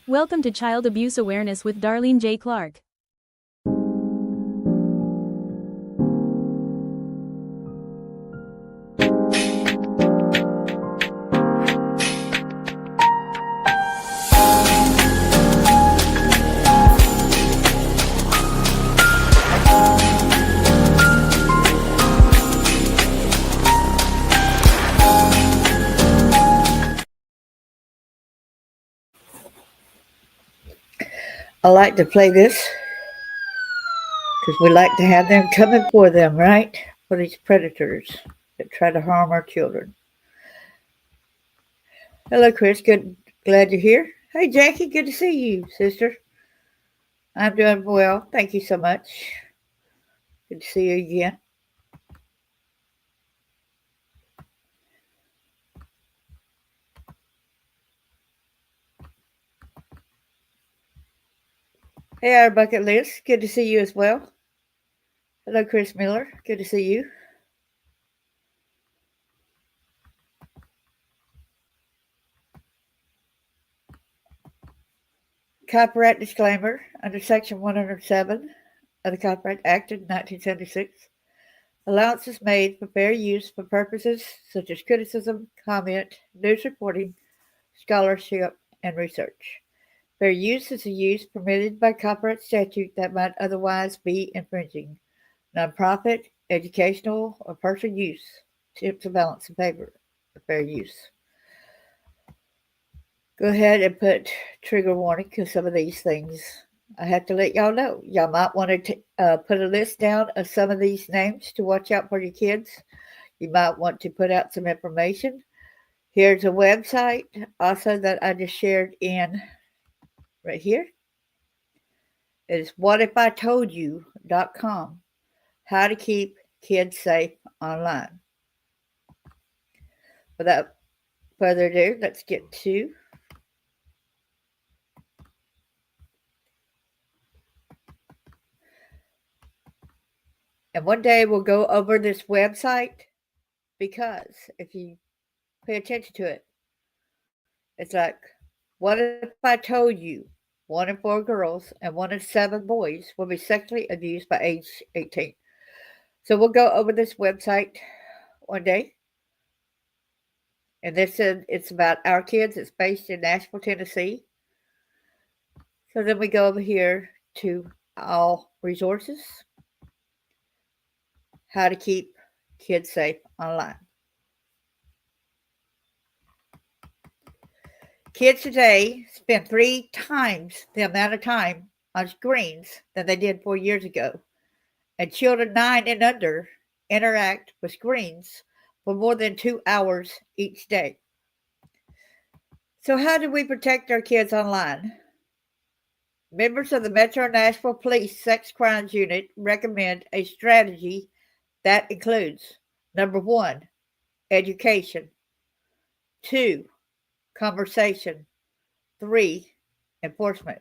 Welcome to Child Abuse Awareness with Darlene J. Clark. I like to play this because we like to have them coming for them, right? For these predators that try to harm our children. Hello, Chris. Good, glad you're here. Hey, Jackie. Good to see you, sister. I'm doing well. Thank you so much. Good to see you again. Hey, our bucket list. Good to see you as well. Hello, Chris Miller. Good to see you. Copyright disclaimer under Section 107 of the Copyright Act of 1976. Allowance is made for fair use for purposes such as criticism, comment, news reporting, scholarship, and research. Fair use is a use permitted by copyright statute that might otherwise be infringing. Nonprofit, educational, or personal use tips a balance in favor of fair use. Go ahead and put trigger warning because some of these things I have to let y'all know. Y'all might want to put a list down of some of these names to watch out for your kids. You might want to put out some information. Here's a website also that I just shared in right here. It is whatifitoldyu.com. How to keep kids safe online. Without further ado, let's get to and one day we'll go over this website because if you pay attention to it, it's like, what if I told you 1 in 4 girls and 1 in 7 boys will be sexually abused by age 18? So we'll go over this website one day. And this is it's about our kids. It's based in Nashville, Tennessee. So then we go over here to all resources, how to keep kids safe online. Kids today spend 3 times the amount of time on screens than they did 4 years ago. And children 9 and under interact with screens for more than 2 hours each day. So how do we protect our kids online? Members of the Metro Nashville Police Sex Crimes Unit recommend a strategy that includes number 1, education, 2, conversation, 3, enforcement.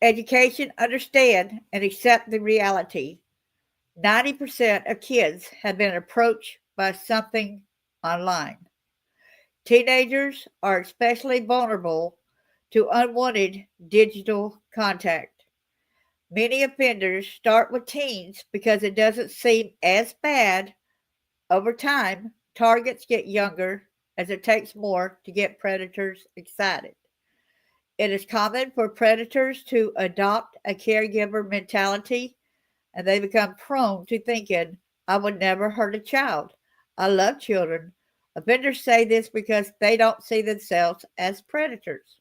Education, understand and accept the reality. 90% of kids have been approached by something online. Teenagers are especially vulnerable to unwanted digital contact. Many offenders start with teens because it doesn't seem as bad. Over time, targets get younger as it takes more to get predators excited. It is common for predators to adopt a caregiver mentality and they become prone to thinking, I would never hurt a child. I love children. Offenders say this because they don't see themselves as predators.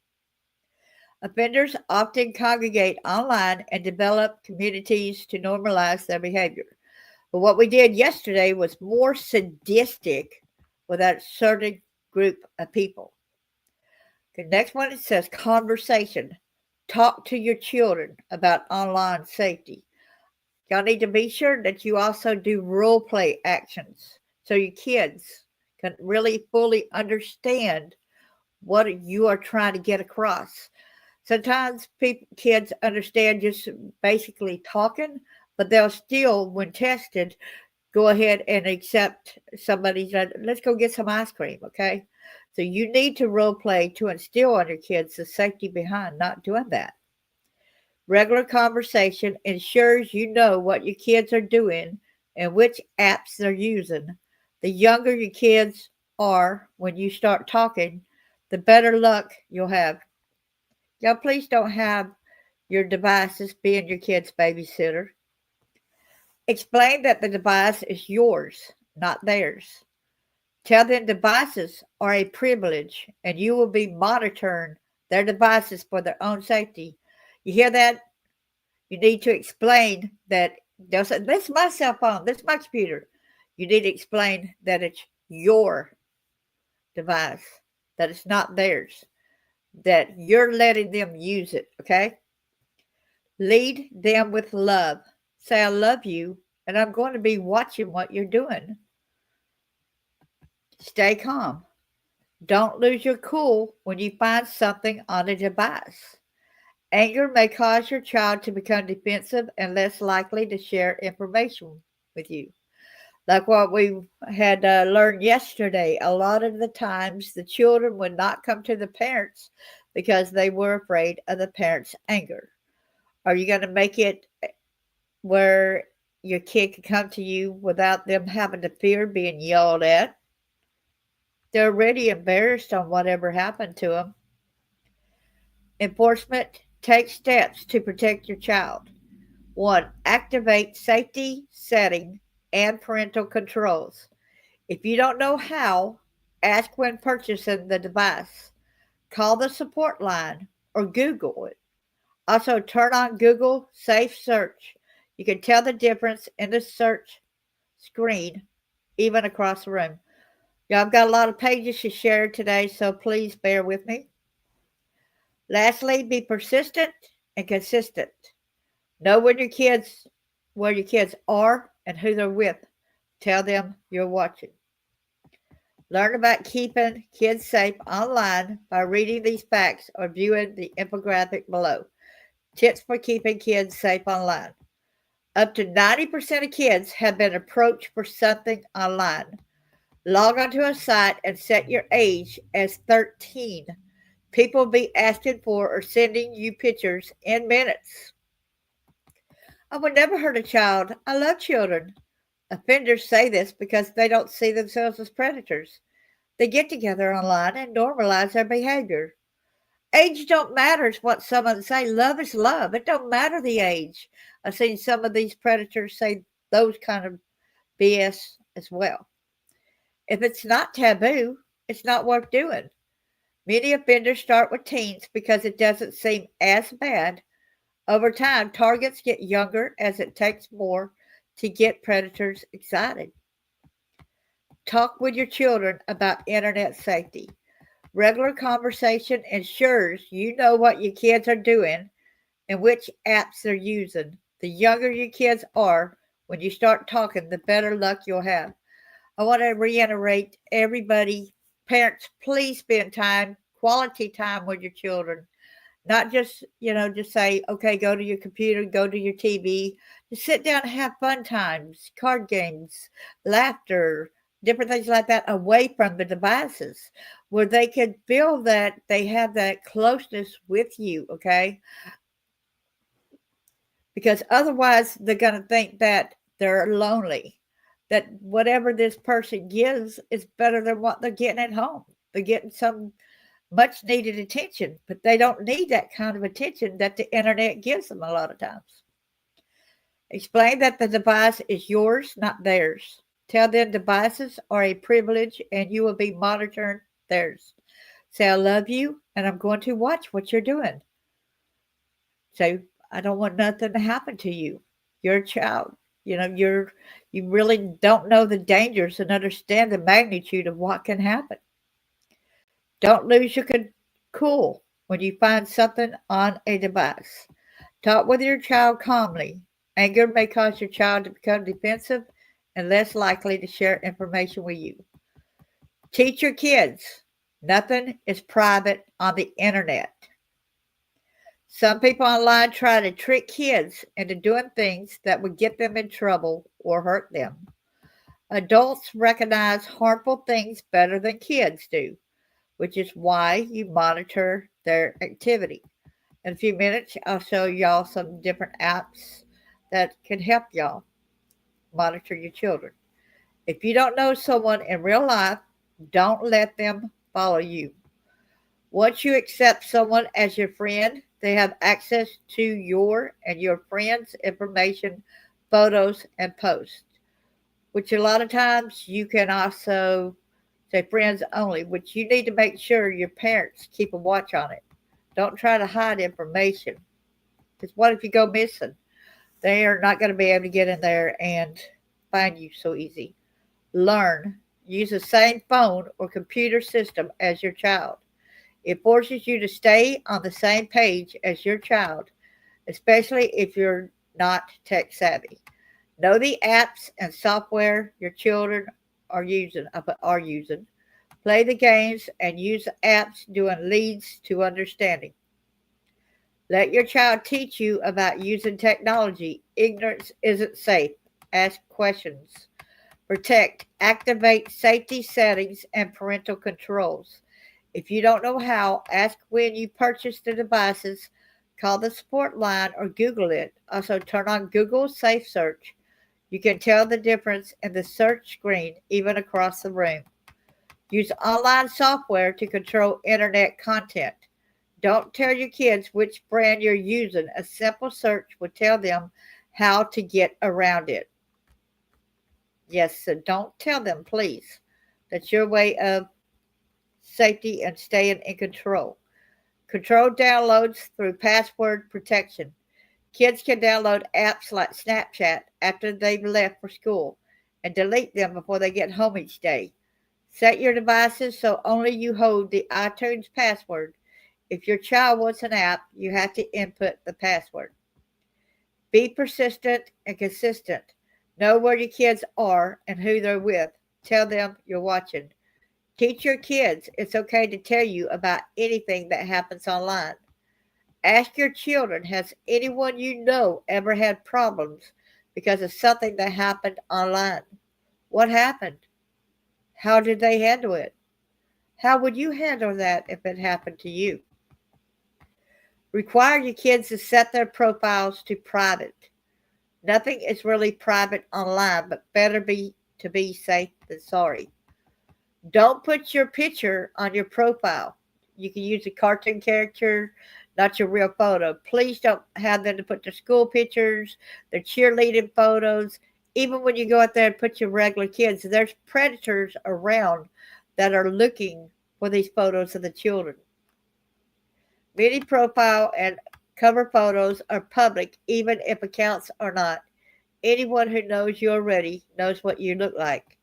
Offenders often congregate online and develop communities to normalize their behavior. But what we did yesterday was more sadistic with that certain group of people. The next one, it says conversation. Talk to your children about online safety. Y'all need to be sure that you also do role play actions so your kids can really fully understand what you are trying to get across. Sometimes kids understand just basically talking, but they'll still, when tested, go ahead and accept somebody's, let's go get some ice cream, okay? So you need to role play to instill on your kids the safety behind not doing that. Regular conversation ensures you know what your kids are doing and which apps they're using. The younger your kids are when you start talking, the better luck you'll have. Y'all, please don't have your devices being your kid's babysitter. Explain that the device is yours, not theirs. Tell them devices are a privilege and you will be monitoring their devices for their own safety. You hear that? You need to explain that they'll say, this is my cell phone, this is my computer. You need to explain that it's your device, that it's not theirs, that you're letting them use it, okay? Lead them with love. Say, I love you, and I'm going to be watching what you're doing. Stay calm. Don't lose your cool when you find something on a device. Anger may cause your child to become defensive and less likely to share information with you. Like what we had learned yesterday, a lot of the times the children would not come to the parents because they were afraid of the parents' anger. Are you going to make it where your kid can come to you without them having to fear being yelled at? They're already embarrassed on whatever happened to them. Enforcement, take steps to protect your child. 1. Activate safety setting and parental controls. If you don't know how, ask when purchasing the device. Call the support line or Google it. Also, turn on Google Safe Search. You can tell the difference in the search screen, even across the room. Y'all, I've got a lot of pages to share today, so please bear with me. Lastly, be persistent and consistent. Know where your kids are and who they're with. Tell them you're watching. Learn about keeping kids safe online by reading these facts or viewing the infographic below. Tips for keeping kids safe online. Up to 90% of kids have been approached for something online. Log onto a site and set your age as 13. People will be asking for or sending you pictures in minutes. I would never hurt a child. I love children. Offenders say this because they don't see themselves as predators. They get together online and normalize their behavior. Age don't matter is what some of them say. Love is love. It don't matter the age. I've seen some of these predators say those kind of BS as well. If it's not taboo, it's not worth doing. Many offenders start with teens because it doesn't seem as bad. Over time, targets get younger as it takes more to get predators excited. Talk with your children about internet safety. Regular conversation ensures you know what your kids are doing and which apps they're using. The younger your kids are, when you start talking, the better luck you'll have. I want to reiterate everybody, parents, please spend time, quality time with your children. Not just, just say, okay, go to your computer, go to your TV. Just sit down and have fun times, card games, laughter, different things like that away from the devices where they can feel that they have that closeness with you, okay? Because otherwise they're going to think that they're lonely, that whatever this person gives is better than what they're getting at home. They're getting some much needed attention, but they don't need that kind of attention that the internet gives them a lot of times. Explain that the device is yours, not theirs. Tell them devices are a privilege and you will be monitoring theirs. Say, I love you and I'm going to watch what you're doing. Say, I don't want nothing to happen to you. You're a child. You really don't know the dangers and understand the magnitude of what can happen. Don't lose your cool when you find something on a device. Talk with your child calmly. Anger may cause your child to become defensive and less likely to share information with you. Teach your kids nothing is private on the internet. Some people online try to trick kids into doing things that would get them in trouble or hurt them. Adults recognize harmful things better than kids do. which is why you monitor their activity. In a few minutes, I'll show y'all some different apps that can help y'all monitor your children. If you don't know someone in real life, don't let them follow you. Once you accept someone as your friend, they have access to your and your friends' information, photos, and posts, which a lot of times you can also say friends only, which you need to make sure your parents keep a watch on it. Don't try to hide information. Because what if you go missing? They are not going to be able to get in there and find you so easy. Learn. Use the same phone or computer system as your child. It forces you to stay on the same page as your child, especially if you're not tech savvy. Know the apps and software your children are using. Play the games and use the apps doing leads to understanding. Let your child teach you about using technology. Ignorance isn't safe. Ask questions. Protect. Activate safety settings and parental controls. If you don't know how, ask when you purchase the devices, call the support line, or Google it. Also, turn on Google Safe Search. You can tell the difference in the search screen even across the room. Use online software to control internet content. Don't tell your kids which brand you're using. A simple search will tell them how to get around it. Yes, so don't tell them, please. That's your way of safety and staying in control. Control downloads through password protection. Kids can download apps like Snapchat after they've left for school and delete them before they get home each day. Set your devices so only you hold the iTunes password. If your child wants an app, you have to input the password. Be persistent and consistent. Know where your kids are and who they're with. Tell them you're watching. Teach your kids it's okay to tell you about anything that happens online. Ask your children, has anyone you know ever had problems because of something that happened online? What happened? How did they handle it? How would you handle that if it happened to you? Require your kids to set their profiles to private. Nothing is really private online, but better be to be safe than sorry. Don't put your picture on your profile. You can use a cartoon character, not your real photo. Please don't have them to put their school pictures, their cheerleading photos. Even when you go out there and put your regular kids, there's predators around that are looking for these photos of the children. Many profile and cover photos are public, even if accounts are not. Anyone who knows you already knows what you look like.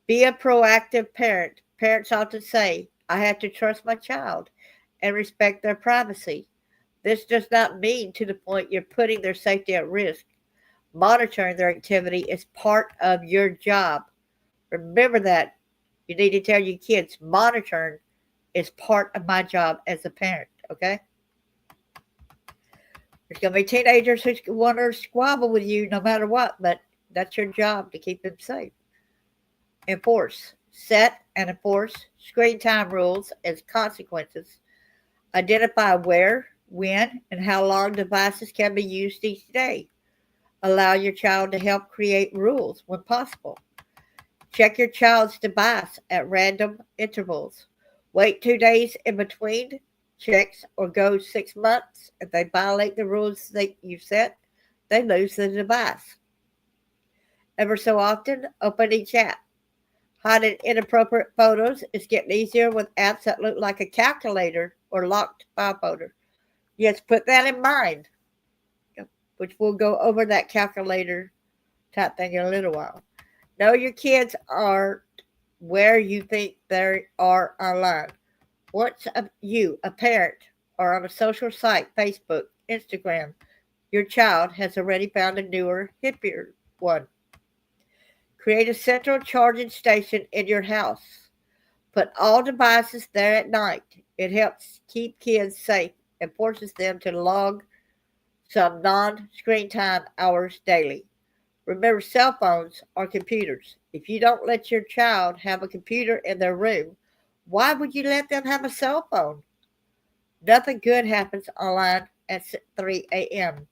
Be a proactive parent. Parents often say, I have to trust my child and respect their privacy. This does not mean to the point you're putting their safety at risk. Monitoring their activity is part of your job. Remember that. You need to tell your kids monitoring is part of my job as a parent, okay? There's going to be teenagers who want to squabble with you no matter what, but that's your job to keep them safe. Enforce. Set and enforce screen time rules as consequences. Identify where, when, and how long devices can be used each day. Allow your child to help create rules when possible. Check your child's device at random intervals. Wait 2 days in between checks or go 6 months. If they violate the rules that you've set, they lose the device. Ever so often, open each app. Hiding inappropriate photos is getting easier with apps that look like a calculator or locked file folder. Yes, put that in mind, which we'll go over that calculator type thing in a little while. Know your kids are where you think they are online. Once you, a parent, are on a social site, Facebook, Instagram, your child has already found a newer, hippier one. Create a central charging station in your house. Put all devices there at night. It helps keep kids safe and forces them to log some non-screen time hours daily. Remember, cell phones are computers. If you don't let your child have a computer in their room, Why would you let them have a cell phone? Nothing good happens online at 3 a.m.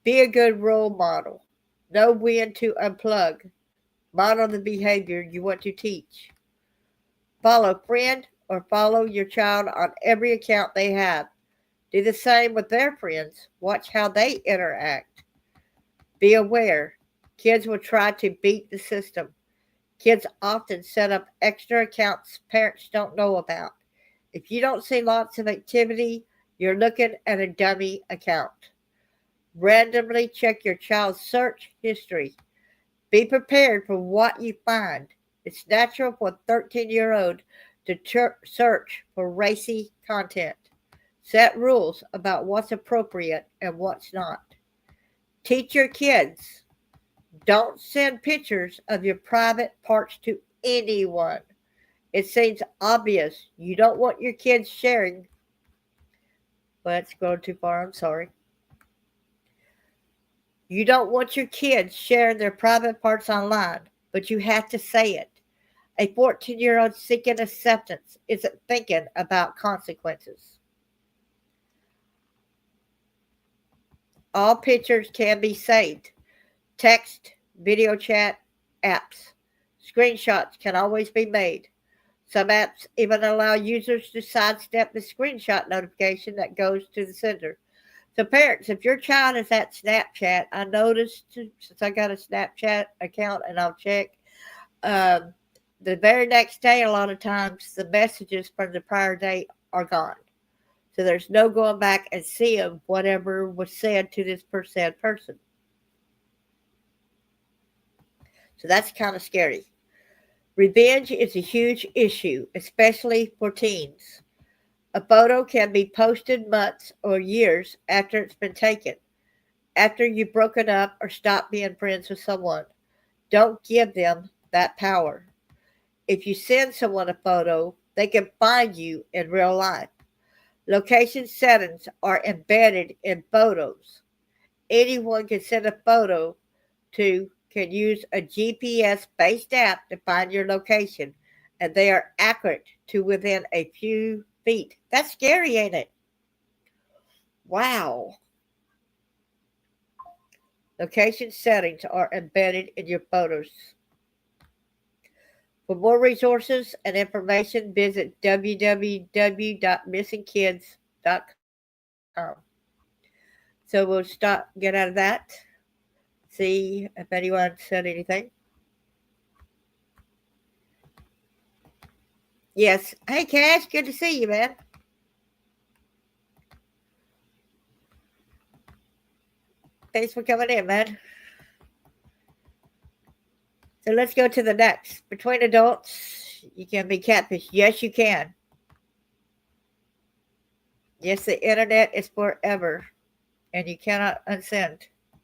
Be a good role model. Know when to unplug. Model the behavior you want to teach. Follow friend or follow your child on every account they have. Do the same with their friends. Watch how they interact. Be aware. Kids will try to beat the system. Kids often set up extra accounts parents don't know about. If you don't see lots of activity, you're looking at a dummy account. Randomly check your child's search history. Be prepared for what you find. It's natural for a 13-year-old to search for racy content. Set rules about what's appropriate and what's not. Teach your kids. Don't send pictures of your private parts to anyone. It seems obvious you don't want your kids sharing. Well, it's going too far. I'm sorry. You don't want your kids sharing their private parts online, but you have to say it. A 14-year-old seeking acceptance isn't thinking about consequences. All pictures can be saved. Text, video chat, apps. Screenshots can always be made. Some apps even allow users to sidestep the screenshot notification that goes to the sender. So parents, if your child is at Snapchat, I noticed, since I got a Snapchat account and I'll check, the very next day, a lot of times, the messages from the prior day are gone. So there's no going back and seeing whatever was said to this said person. So that's kind of scary. Revenge is a huge issue, especially for teens. A photo can be posted months or years after it's been taken, after you've broken up or stopped being friends with someone. Don't give them that power. If you send someone a photo, they can find you in real life. Location settings are embedded in photos. Anyone can send a photo can use a GPS-based app to find your location, and they are accurate to within a few feet. That's scary, ain't it? Wow. Location settings are embedded in your photos. For more resources and information, visit www.missingkids.com. So we'll get out of that, see if anyone said anything. Yes. Hey, Cash, good to see you, man. Thanks for coming in, man. So let's go to the next. Between adults, you can be catfish. Yes, you can. Yes, the internet is forever, and you cannot unsend.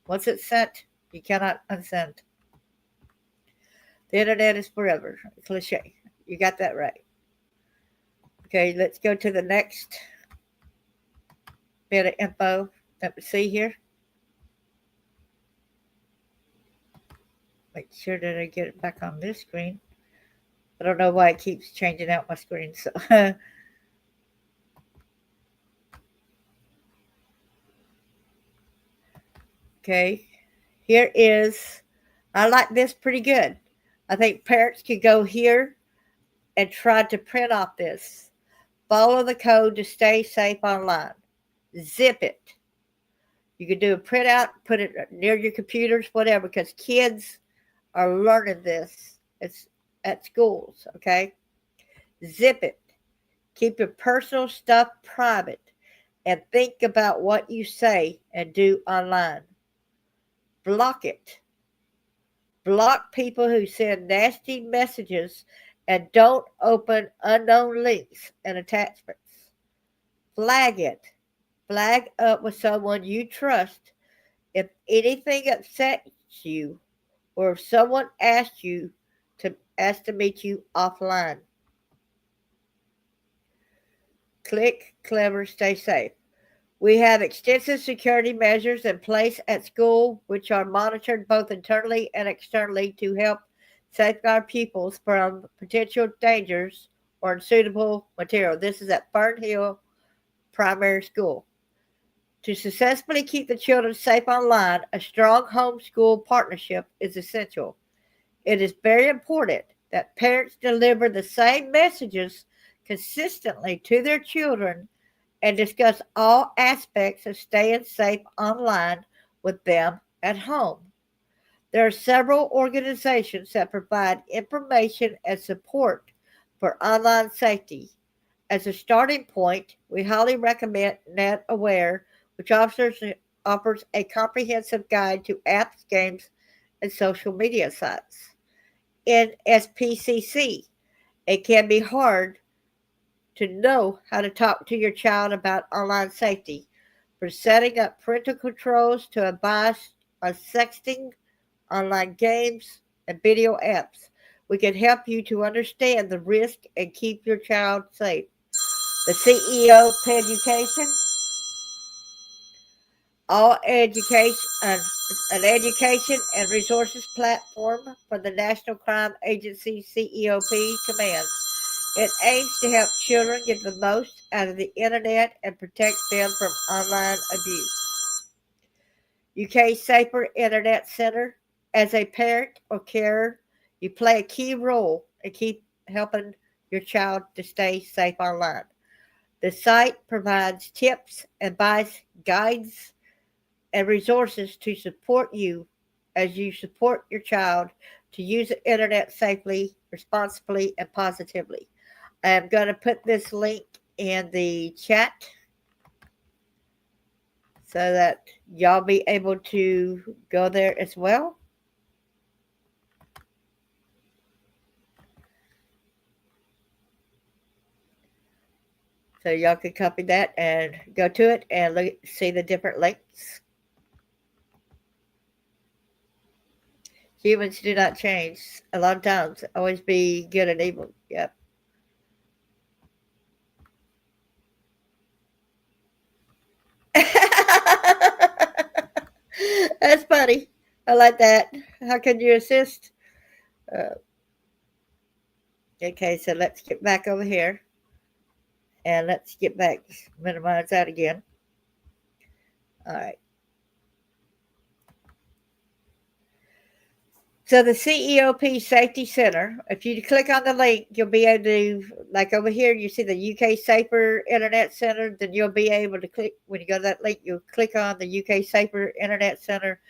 Once it's sent, you cannot unsend. The internet is forever. Cliche. You got that right. Okay, let's go to the next bit of info that we see here. Make sure that I get it back on this screen. I don't know why it keeps changing out my screen. So okay, here is, I like this pretty good. I think parents could go here and try to print off this. Follow the code to stay safe online. Zip it. You could do a printout, put it near your computers, whatever, because kids are learning this. It's at schools, okay? Zip it. Keep your personal stuff private and think about what you say and do online. Block it. Block people who send nasty messages and don't open unknown links and attachments. Flag it. Flag up with someone you trust if anything upsets you or if someone asks to meet you offline. Click Clever, stay safe. We have extensive security measures in place at school, which are monitored both internally and externally to help safeguard pupils from potential dangers or unsuitable material. This is at Fern Hill Primary School. To successfully keep the children safe online, a strong homeschool partnership is essential. It is very important that parents deliver the same messages consistently to their children and discuss all aspects of staying safe online with them at home. There are several organizations that provide information and support for online safety. As a starting point, we highly recommend NetAware, which offers a comprehensive guide to apps, games, and social media sites. In SPCC, it can be hard to know how to talk to your child about online safety, from setting up parental controls to advice on sexting, online games, and video apps. We can help you to understand the risk and keep your child safe. The CEO of Education, all education, an education and resources platform for the National Crime Agency CEOP commands. It aims to help children get the most out of the internet and protect them from online abuse. UK Safer Internet Center. As a parent or carer, you play a key role in keep helping your child to stay safe online. The site provides tips, advice, guides, and resources to support you as you support your child to use the internet safely, responsibly, and positively. I am going to put this link in the chat so that y'all be able to go there as well. So y'all can copy that and go to it and see the different links. Humans do not change. A lot of times, always be good and evil. Yep. That's funny. I like that. How can you assist? Uh, okay, so let's get back over here and let's get back, minimize that again. All right. So the CEOP Safety Center, if you click on the link, you'll be able to, like over here, you see the UK Safer Internet Center, then you'll be able to click, when you go to that link, you'll click on the UK Safer Internet Center,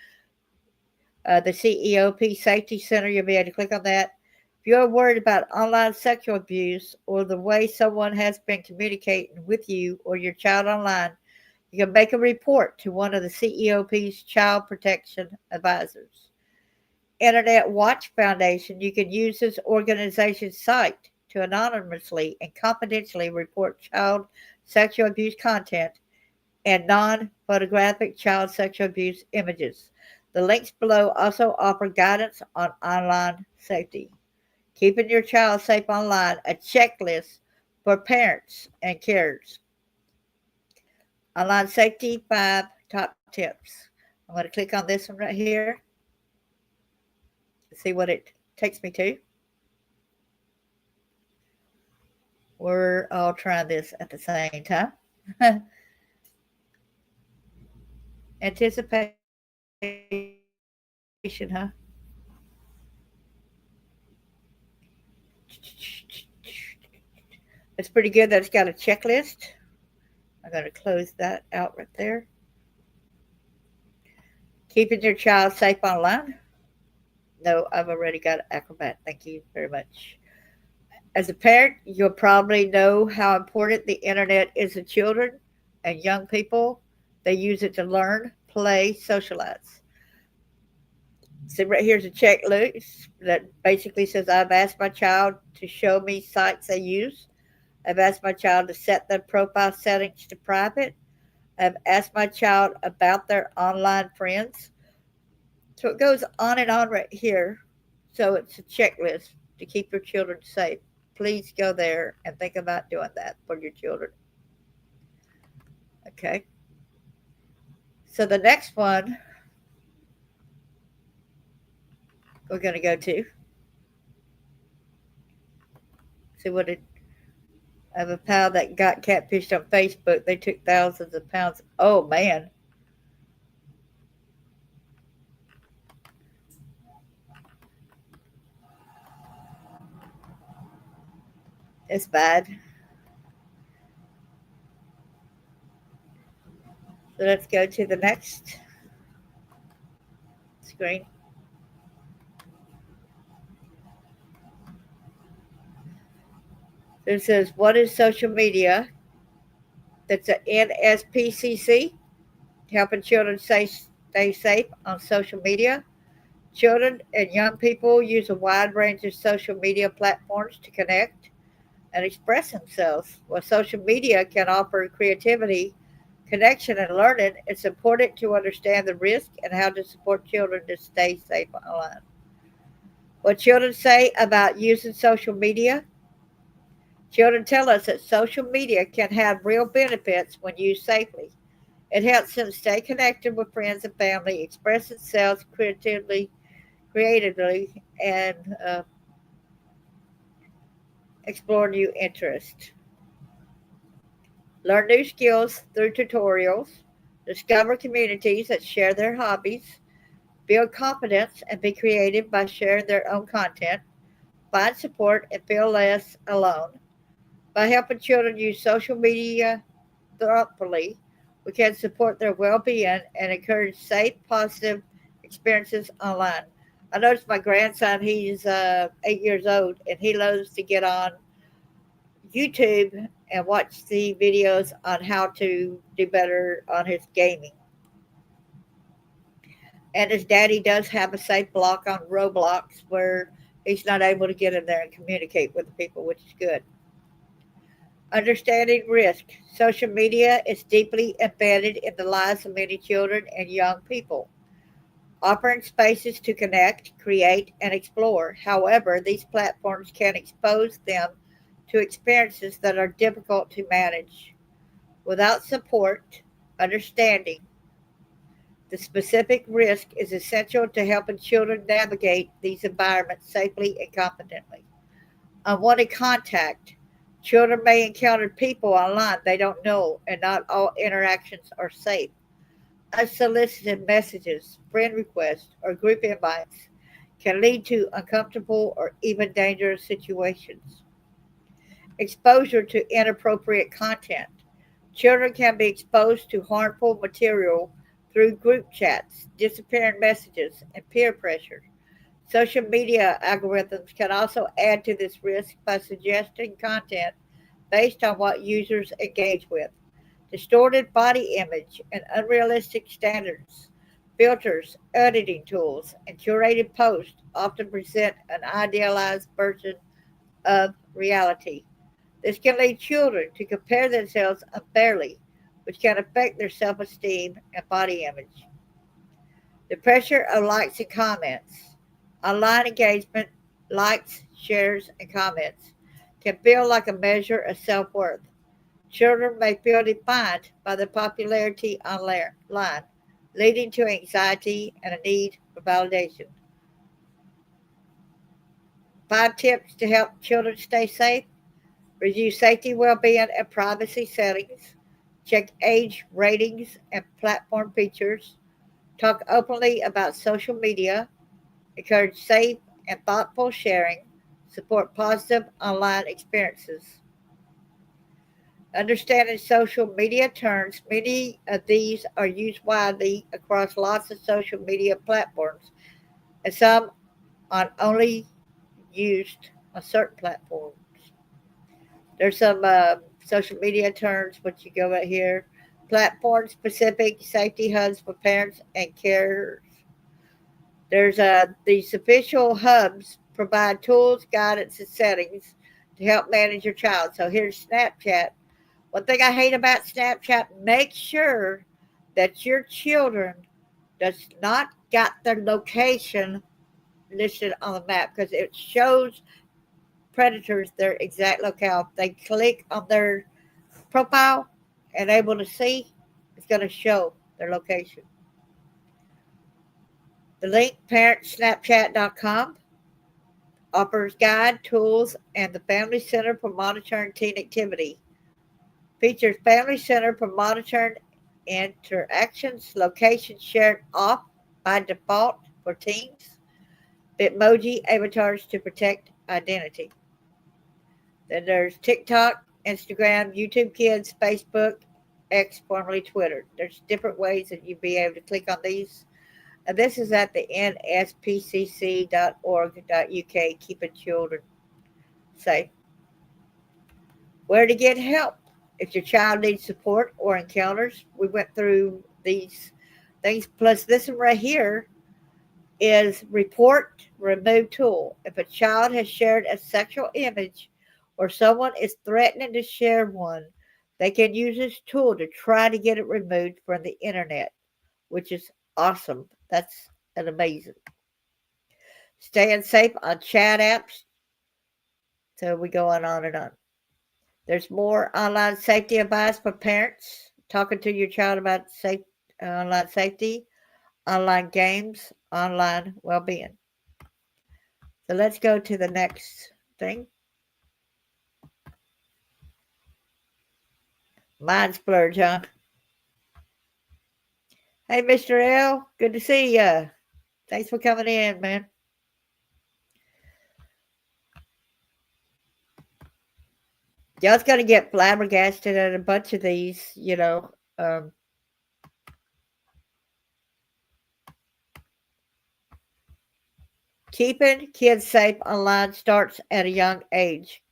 the CEOP Safety Center, you'll be able to click on that. If you're worried about online sexual abuse or the way someone has been communicating with you or your child online, you can make a report to one of the CEOP's child protection advisors. Internet Watch Foundation, you can use this organization's site to anonymously and confidentially report child sexual abuse content and non-photographic child sexual abuse images. The links below also offer guidance on online safety. Keeping your child safe online, a checklist for parents and carers. Online safety, 5 top tips. I'm going to click on this one right here. See what it takes me to. We're all trying this at the same time. Anticipation, huh? It's pretty good that it's got a checklist. I'm going to close that out right there. Keeping your child safe online. No, I've already got Acrobat. Thank you very much. As a parent, you'll probably know how important the internet is to children and young people. They use it to learn, play, socialize. So right here's a checklist that basically says I've asked my child to show me sites they use. I've asked my child to set their profile settings to private. I've asked my child about their online friends. So it goes on and on right here. So it's a checklist to keep your children safe. Please go there and think about doing that for your children. Okay. So the next one we're going to go to. See what it of a pal that got catfished on Facebook. They took thousands of pounds. Oh man, it's bad. So let's go to the next screen. It says, "What is social media?" That's a NSPCC, helping children stay safe on social media. Children and young people use a wide range of social media platforms to connect and express themselves. While social media can offer creativity, connection, and learning, it's important to understand the risk and how to support children to stay safe online. What children say about using social media. Children tell us that social media can have real benefits when used safely. It helps them stay connected with friends and family, express themselves creatively, and explore new interests. Learn new skills through tutorials, discover communities that share their hobbies, build confidence and be creative by sharing their own content, find support and feel less alone. By helping children use social media thoughtfully, we can support their well being and encourage safe, positive experiences online. I noticed my grandson, he's 8 years old, and he loves to get on YouTube and watch the videos on how to do better on his gaming. And his daddy does have a safe block on Roblox where he's not able to get in there and communicate with the people, which is good. Understanding risk. Social media is deeply embedded in the lives of many children and young people, offering spaces to connect, create, and explore. However, these platforms can expose them to experiences that are difficult to manage. Without support, understanding the specific risk is essential to helping children navigate these environments safely and confidently. Unwanted contact. Children may encounter people online they don't know, and not all interactions are safe. Unsolicited messages, friend requests, or group invites can lead to uncomfortable or even dangerous situations. Exposure to inappropriate content. Children can be exposed to harmful material through group chats, disappearing messages, and peer pressure. Social media algorithms can also add to this risk by suggesting content based on what users engage with. Distorted body image and unrealistic standards, filters, editing tools, and curated posts often present an idealized version of reality. This can lead children to compare themselves unfairly, which can affect their self esteem and body image. The pressure of likes and comments. Online engagement, likes, shares, and comments can feel like a measure of self worth. Children may feel defined by their popularity online, leading to anxiety and a need for validation. 5 tips to help children stay safe. Review safety, well-being, and privacy settings. Check age ratings and platform features. Talk openly about social media. Encourage safe and thoughtful sharing. Support positive online experiences. Understanding social media terms. Many of these are used widely across lots of social media platforms, and some are only used on certain platforms. There's some social media terms, but you go right here. Platform specific safety hubs for parents and carers. There's these official hubs provide tools, guidance, and settings to help manage your child. So here's Snapchat. One thing I hate about Snapchat, make sure that your children does not got their location listed on the map because it shows predators their exact locale. If they click on their profile and able to see, it's going to show their location. The link parentsnapchat.com. offers guide, tools, and the Family Center for Monitoring Teen Activity. Features Family Center for Monitoring interactions, location shared off by default for teens, Bitmoji avatars to protect identity. Then there's TikTok, Instagram, YouTube Kids, Facebook, X, formerly Twitter. There's different ways that you'd be able to click on these. And this is at the nspcc.org.uk, keeping children safe. Where to get help if your child needs support or encounters. We went through these things. Plus, this one right here is report remove tool. If a child has shared a sexual image or someone is threatening to share one, they can use this tool to try to get it removed from the internet, which is awesome. That's an amazing. Staying safe on chat apps. So we go on and on. There's more online safety advice for parents. Talking to your child about online safety, online games, online well-being. So let's go to the next thing. Mind splurge, huh? Hey, Mr. L, good to see ya. Thanks for coming in, man. Y'all's gonna get flabbergasted at a bunch of these, keeping kids safe online starts at a young age.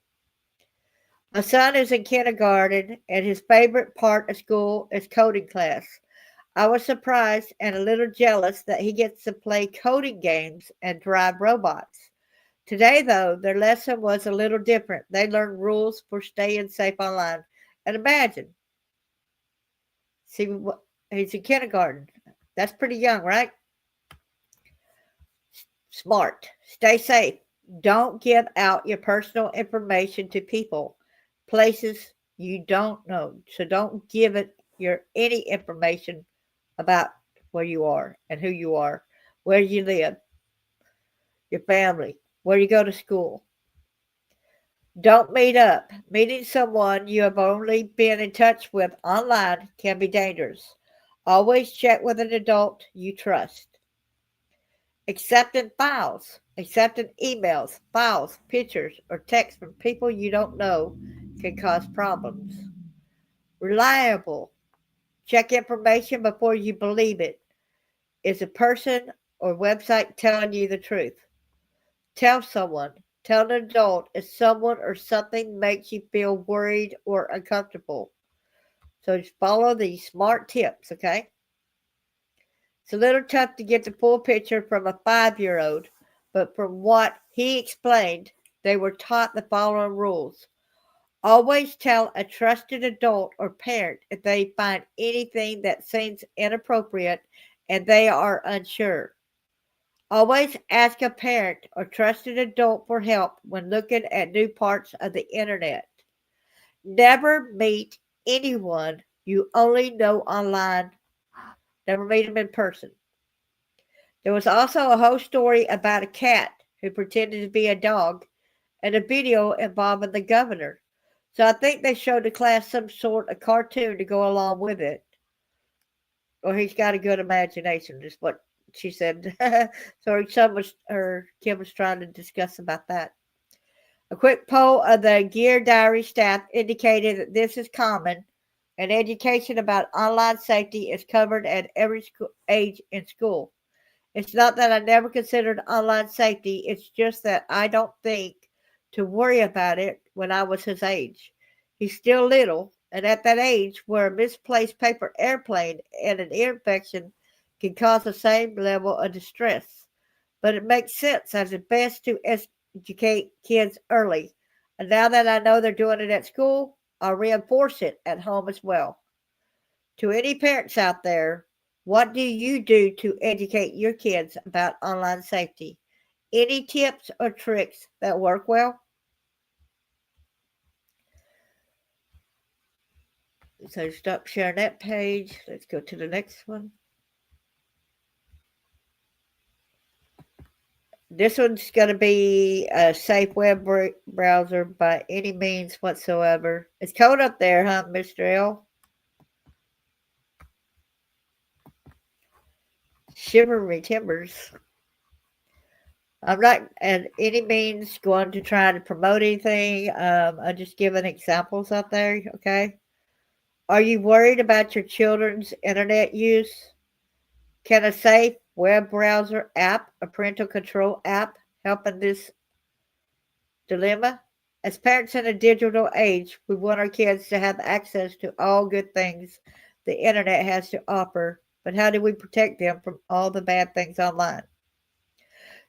My son is in kindergarten, and his favorite part of school is coding class. I was surprised and a little jealous that he gets to play coding games and drive robots. Today, though, their lesson was a little different. They learned rules for staying safe online. And imagine, see, he's in kindergarten. That's pretty young, right? Smart. Stay safe. Don't give out your personal information to people, places you don't know. So don't give it your any information about where you are and who you are, where you live, your family, where you go to school. Don't meet up. Meeting someone you have only been in touch with online can be dangerous. Always check with an adult you trust. Accepting files, accepting emails, files, pictures, or texts from people you don't know can cause problems. Reliable. Check information before you believe it. Is a person or website telling you the truth? Tell someone. Tell an adult if someone or something makes you feel worried or uncomfortable. So just follow these smart tips, okay? It's a little tough to get the full picture from a 5-year-old, but from what he explained, they were taught the following rules. Always tell a trusted adult or parent if they find anything that seems inappropriate and they are unsure. Always ask a parent or trusted adult for help when looking at new parts of the internet. Never meet anyone you only know online. Never meet them in person. There was also a whole story about a cat who pretended to be a dog and a video involving the governor. So I think they showed the class some sort of cartoon to go along with it. Or he's got a good imagination, is what she said. So her Kim was trying to discuss about that. A quick poll of the Gear Diary staff indicated that this is common, and education about online safety is covered at every age in school. It's not that I never considered online safety, it's just that I don't think to worry about it when I was his age. He's still little, and at that age where a misplaced paper airplane and an ear infection can cause the same level of distress. But it makes sense as it's best to educate kids early. And now that I know they're doing it at school, I'll reinforce it at home as well. To any parents out there, what do you do to educate your kids about online safety? Any tips or tricks that work well? So stop sharing that page. Let's go to the next one. This one's going to be a safe web browser by any means whatsoever. It's cold up there, huh, Mr. L? Shivery timbers. I'm not at any means going to try to promote anything. I'm just giving examples out there, okay? Are you worried about your children's internet use? Can a safe web browser app, a parental control app, help in this dilemma? As parents in a digital age, we want our kids to have access to all good things the internet has to offer, but how do we protect them from all the bad things online?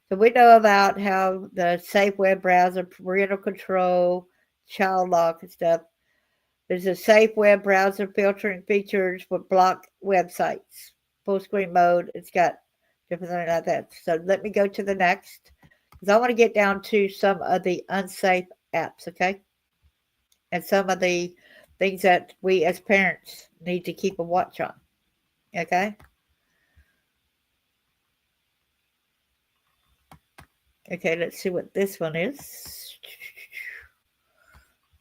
So we know about how the safe web browser, parental control, child lock and stuff. There's a safe web browser filtering features with block websites, full screen mode. It's got different things like that. So let me go to the next because I want to get down to some of the unsafe apps, okay? And some of the things that we as parents need to keep a watch on, okay? Okay, let's see what this one is.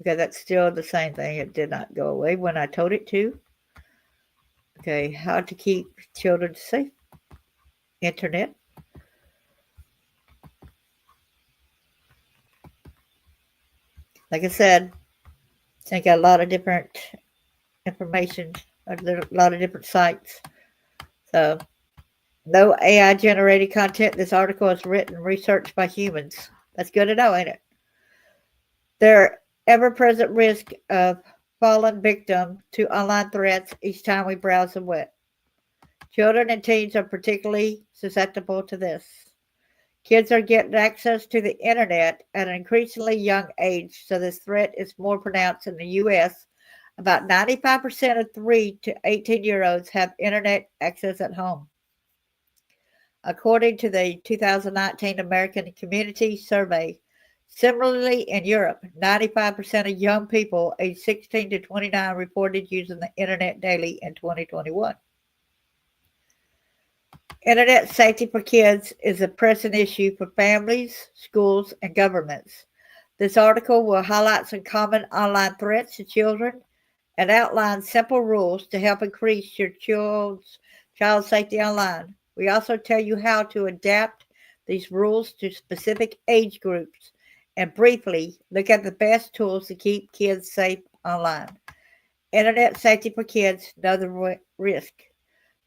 Okay, that's still the same thing. It did not go away when I told it to. Okay, how to keep children safe. Internet. Like I said, I got a lot of different information, a lot of different sites. So, no AI generated content. This article is written and researched by humans. That's good to know, ain't it? There are ever present risk of falling victim to online threats each time we browse the web. Children and teens are particularly susceptible to this. Kids are getting access to the internet at an increasingly young age, so this threat is more pronounced in the U.S. About 95% of 3 to 18-year-olds have internet access at home. According to the 2019 American Community Survey, similarly in Europe, 95% of young people aged 16 to 29 reported using the internet daily in 2021. Internet safety for kids is a pressing issue for families, schools, and governments. This article will highlight some common online threats to children and outline simple rules to help increase your child safety online. We also tell you how to adapt these rules to specific age groups and briefly look at the best tools to keep kids safe online. Internet safety for kids, know the risk.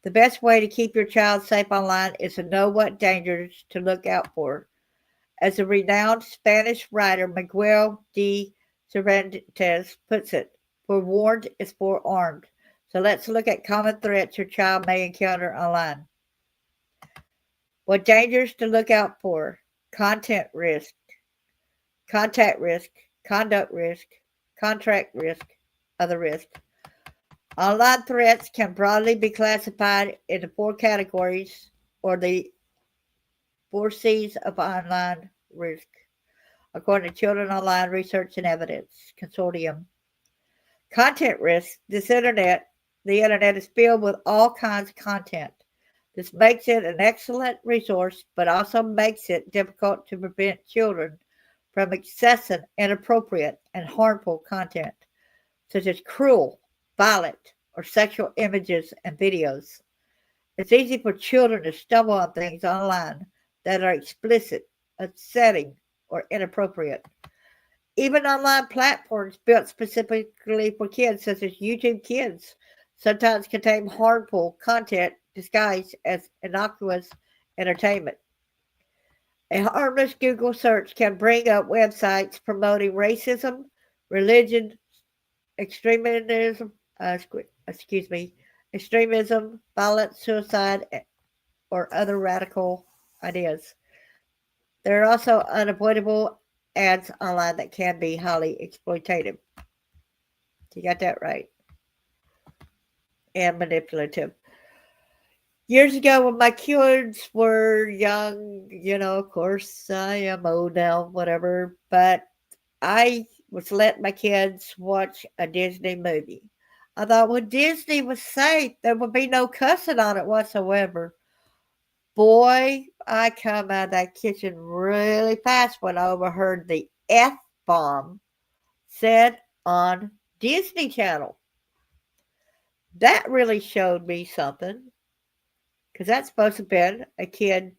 The best way to keep your child safe online is to know what dangers to look out for. As the renowned Spanish writer Miguel de Cervantes puts it, forewarned is forearmed. So let's look at common threats your child may encounter online. What dangers to look out for? Content risk, contact risk, conduct risk, contract risk, other risk. Online threats can broadly be classified into 4 categories or the 4 C's of online risk, according to Children Online Research and Evidence Consortium. Content risk. The internet is filled with all kinds of content. This makes it an excellent resource, but also makes it difficult to prevent children from accessing inappropriate and harmful content, such as cruel, violent, or sexual images and videos. It's easy for children to stumble on things online that are explicit, upsetting, or inappropriate. Even online platforms built specifically for kids, such as YouTube Kids, sometimes contain harmful content disguised as innocuous entertainment. A harmless Google search can bring up websites promoting racism, religion, extremism, extremism, violence, suicide, or other radical ideas. There are also unavoidable ads online that can be highly exploitative. You got that right. And manipulative. Years ago, when my kids were young, of course, I am old now, whatever, but I was letting my kids watch a Disney movie. I thought, well, Disney was safe. There would be no cussing on it whatsoever. Boy, I come out of that kitchen really fast when I overheard the F bomb said on Disney Channel. That really showed me something because that's supposed to have been a kid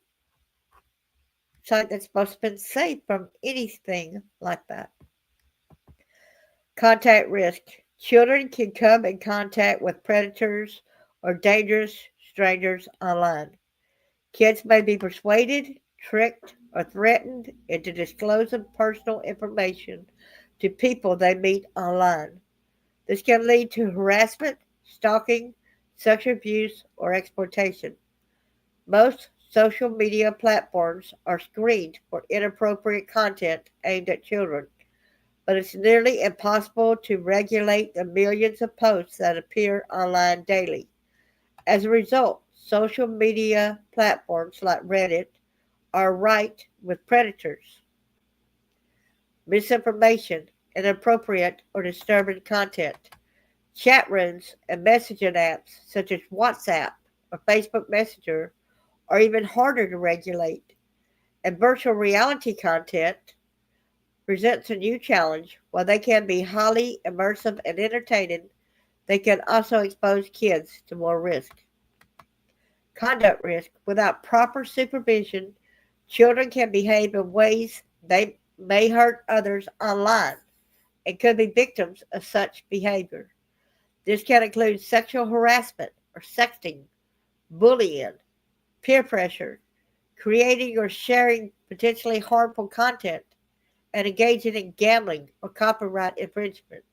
site that's supposed to have been safe from anything like that. Contact risk. Children can come in contact with predators or dangerous strangers online. Kids may be persuaded, tricked, or threatened into disclosing personal information to people they meet online. This can lead to harassment, stalking, sexual abuse, or exploitation. Most social media platforms are screened for inappropriate content aimed at children, but it's nearly impossible to regulate the millions of posts that appear online daily. As a result, social media platforms like Reddit are rife with predators, misinformation, inappropriate or disturbing content. Chat rooms and messaging apps such as WhatsApp or Facebook Messenger are even harder to regulate, and virtual reality content presents a new challenge. While they can be highly immersive and entertaining, they can also expose kids to more risk. Conduct risk. Without proper supervision, children can behave in ways they may hurt others online and could be victims of such behavior. This can include sexual harassment or sexting, bullying, peer pressure, creating or sharing potentially harmful content, and engaging in gambling or copyright infringement.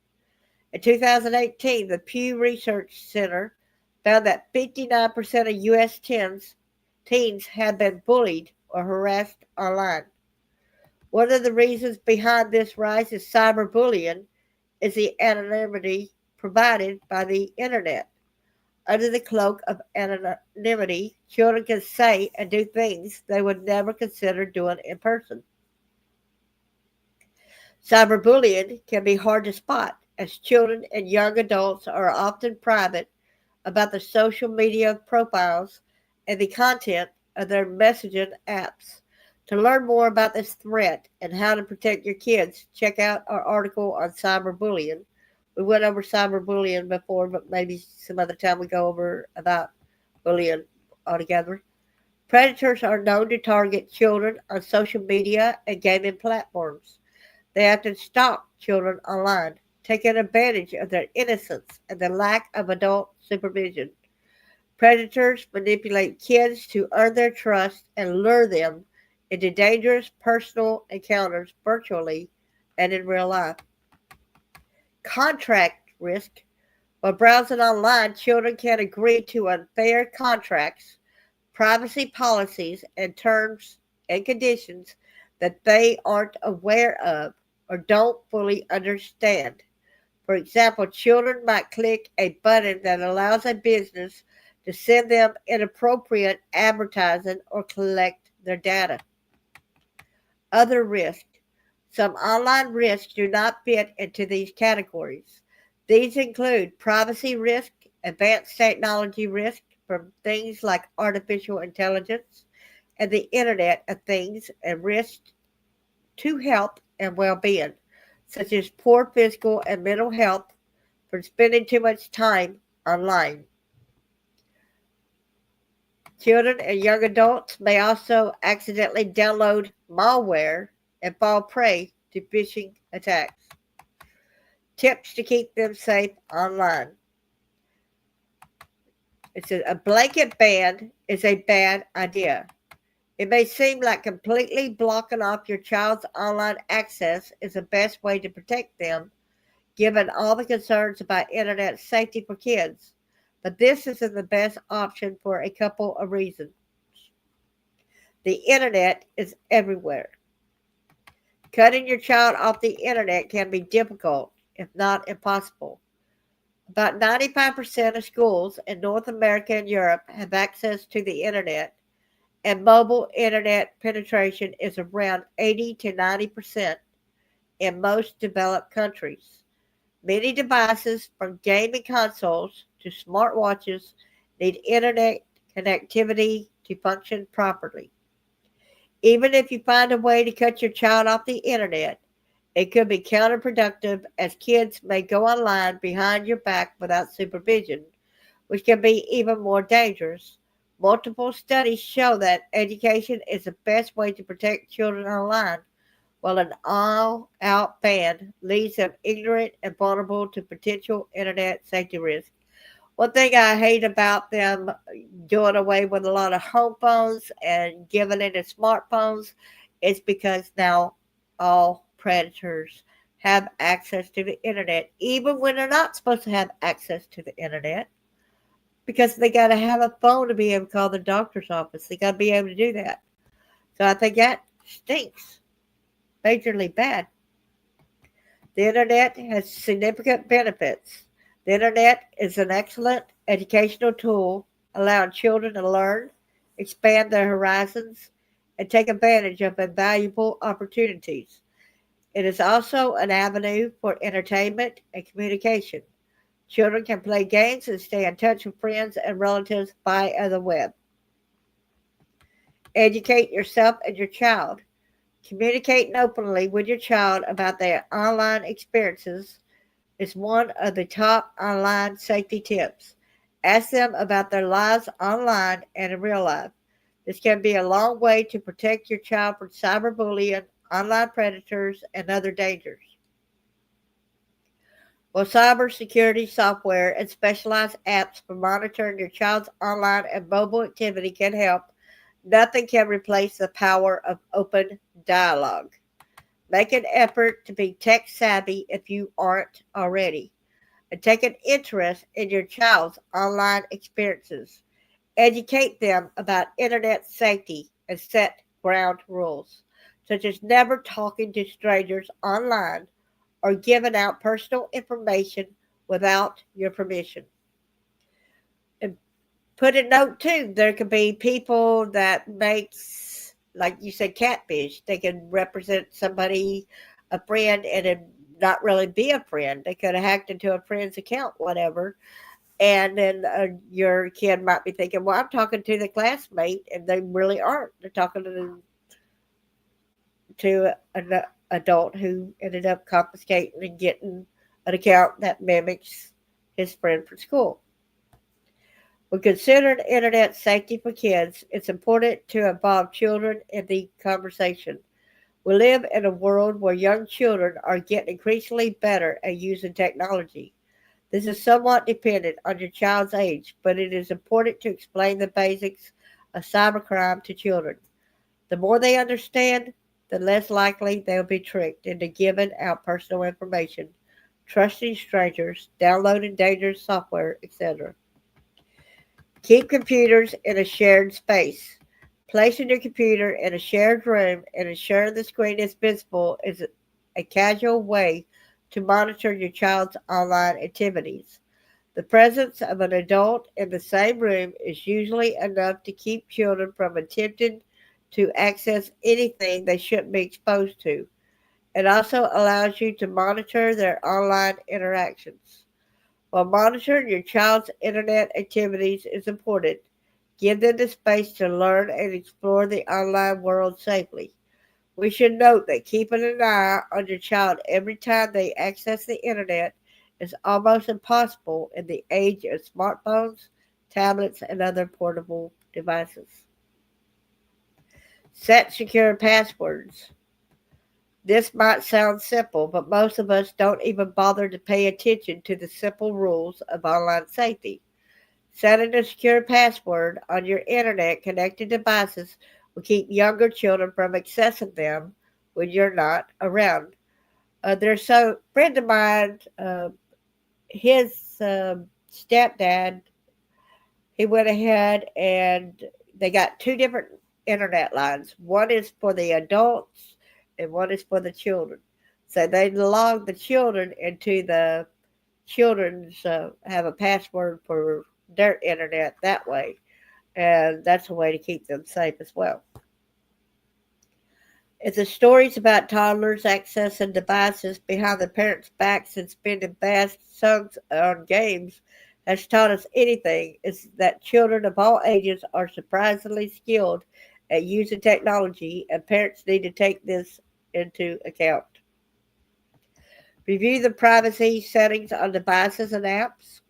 In 2018, the Pew Research Center found that 59% of U.S. teens had been bullied or harassed online. One of the reasons behind this rise in cyberbullying is the anonymity provided by the internet. Under the cloak of anonymity, children can say and do things they would never consider doing in person. Cyberbullying can be hard to spot as children and young adults are often private about the social media profiles and the content of their messaging apps. To learn more about this threat and how to protect your kids, check out our article on cyberbullying. We went over cyberbullying before, but maybe some other time we go over about bullying altogether. Predators are known to target children on social media and gaming platforms. They often stalk children online, taking advantage of their innocence and the lack of adult supervision. Predators manipulate kids to earn their trust and lure them into dangerous personal encounters virtually and in real life. Contract risk. While browsing online, children can agree to unfair contracts, privacy policies, and terms and conditions that they aren't aware of or don't fully understand. For example, children might click a button that allows a business to send them inappropriate advertising or collect their data. Other risks. Some online risks do not fit into these categories. These include privacy risk, advanced technology risk from things like artificial intelligence and the Internet of Things, and risks to health and well being, such as poor physical and mental health from spending too much time online. Children and young adults may also accidentally download malware and fall prey to phishing attacks. Tips to keep them safe online. It says a blanket ban is a bad idea. It may seem like completely blocking off your child's online access is the best way to protect them, given all the concerns about internet safety for kids. But this isn't the best option for a couple of reasons. The internet is everywhere. Cutting your child off the internet can be difficult, if not impossible. About 95% of schools in North America and Europe have access to the internet, and mobile internet penetration is around 80 to 90% in most developed countries. Many devices, from gaming consoles to smartwatches, need internet connectivity to function properly. Even if you find a way to cut your child off the internet, it could be counterproductive as kids may go online behind your back without supervision, which can be even more dangerous. Multiple studies show that education is the best way to protect children online, while an all out ban leaves them ignorant and vulnerable to potential internet safety risks. One thing I hate about them doing away with a lot of home phones and giving it to smartphones is because now all predators have access to the internet, even when they're not supposed to have access to the internet, because they got to have a phone to be able to call the doctor's office. They got to be able to do that. So I think that stinks majorly bad. The internet has significant benefits. The internet is an excellent educational tool, allowing children to learn, expand their horizons, and take advantage of invaluable opportunities. It is also an avenue for entertainment and communication. Children can play games and stay in touch with friends and relatives via the web. Educate yourself and your child. Communicating openly with your child about their online experiences is one of the top online safety tips. Ask them about their lives online and in real life. This can be a long way to protect your child from cyberbullying, online predators, and other dangers. While cybersecurity software and specialized apps for monitoring your child's online and mobile activity can help, nothing can replace the power of open dialogue. Make an effort to be tech savvy if you aren't already, and take an interest in your child's online experiences. Educate them about internet safety and set ground rules, such as never talking to strangers online or giving out personal information without your permission. And put a note too, there could be people that makes, like you said, catfish. They can represent somebody, a friend, and it not really be a friend. They could have hacked into a friend's account, whatever. And then your kid might be thinking, well, I'm talking to the classmate, and they really aren't. They're talking to an adult who ended up confiscating and getting an account that mimics his friend from school. When considering internet safety for kids, it's important to involve children in the conversation. We live in a world where young children are getting increasingly better at using technology. This is somewhat dependent on your child's age, but it is important to explain the basics of cybercrime to children. The more they understand, the less likely they'll be tricked into giving out personal information, trusting strangers, downloading dangerous software, etc. Keep computers in a shared space. Placing your computer in a shared room and ensuring the screen is visible is a casual way to monitor your child's online activities. The presence of an adult in the same room is usually enough to keep children from attempting to access anything they shouldn't be exposed to. It also allows you to monitor their online interactions. While monitoring your child's internet activities is important, give them the space to learn and explore the online world safely. We should note that keeping an eye on your child every time they access the internet is almost impossible in the age of smartphones, tablets, and other portable devices. Set secure passwords. This might sound simple, but most of us don't even bother to pay attention to the simple rules of online safety. Setting a secure password on your internet connected devices will keep younger children from accessing them when you're not around. There's a friend of mine, his stepdad, he went ahead and they got two different internet lines. One is for the adults and one is for the children. So they log the children into the children's, have a password for their internet that way. And that's a way to keep them safe as well. If the stories about toddlers accessing devices behind their parents' backs and spending vast sums on games has taught us anything, it's that children of all ages are surprisingly skilled at using technology, and parents need to take this into account. Review the privacy settings on devices and apps.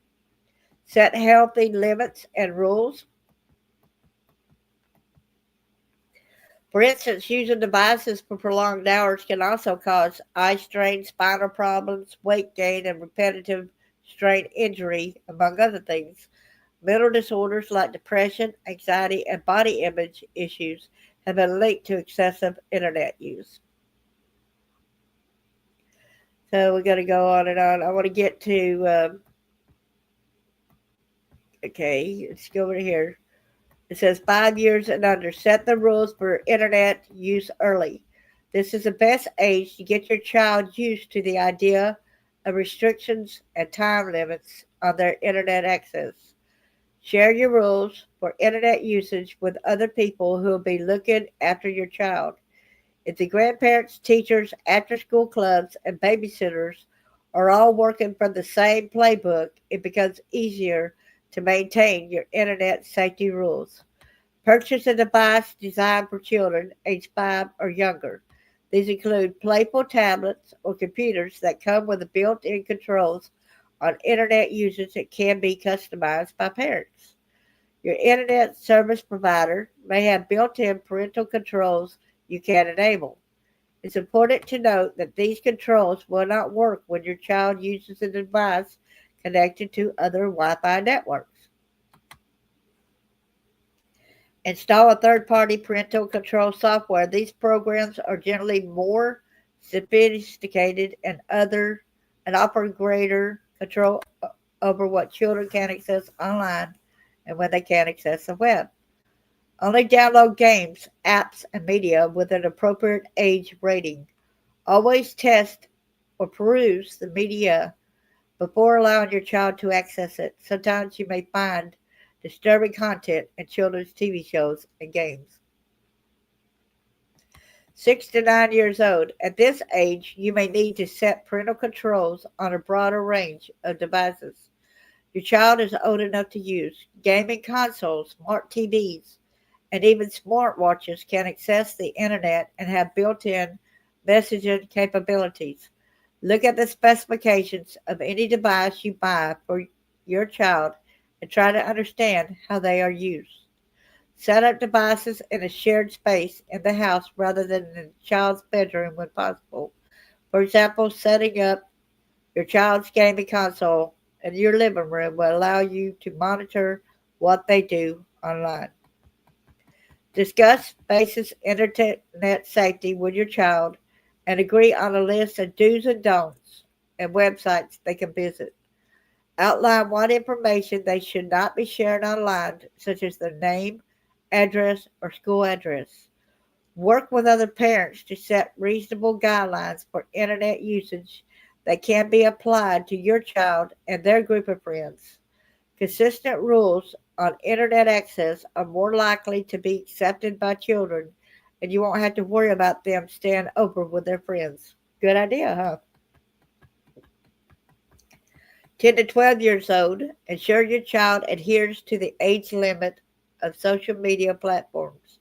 Set healthy limits and rules. For instance, using devices for prolonged hours can also cause eye strain, spinal problems, weight gain, and repetitive strain injury, among other things. Mental disorders like depression, anxiety, and body image issues have been linked to excessive internet use. So we're going to go on and on. I want to get to, okay, let's go over here. It says 5 years and under. Set the rules for internet use early. This is the best age to get your child used to the idea of restrictions and time limits on their internet access. Share your rules for internet usage with other people who will be looking after your child. If the grandparents, teachers, after school clubs, and babysitters are all working from the same playbook, it becomes easier to maintain your internet safety rules. Purchase a device designed for children age 5 or younger. These include playful tablets or computers that come with built-in controls on internet usage that can be customized by parents. Your internet service provider may have built-in parental controls you can enable. It's important to note that these controls will not work when your child uses a device connected to other Wi-Fi networks. Install a third-party parental control software. These programs are generally more sophisticated and offer greater control over what children can access online and when they can access the web. Only download games, apps, and media with an appropriate age rating. Always test or peruse the media before allowing your child to access it. Sometimes you may find disturbing content in children's TV shows and games. 6 to 9 years old. At this age, you may need to set parental controls on a broader range of devices your child is old enough to use. Gaming consoles, smart TVs, and even smartwatches can access the internet and have built-in messaging capabilities. Look at the specifications of any device you buy for your child and try to understand how they are used. Set up devices in a shared space in the house rather than in the child's bedroom when possible. For example, setting up your child's gaming console in your living room will allow you to monitor what they do online. Discuss basic internet safety with your child and agree on a list of do's and don'ts and websites they can visit. Outline what information they should not be sharing online, such as their name, address, or school address. Work with other parents to set reasonable guidelines for internet usage that can be applied to your child and their group of friends. Consistent rules on internet access are more likely to be accepted by children, and you won't have to worry about them staying over with their friends. Good idea, huh? 10 to 12 years old, ensure your child adheres to the age limit of social media platforms.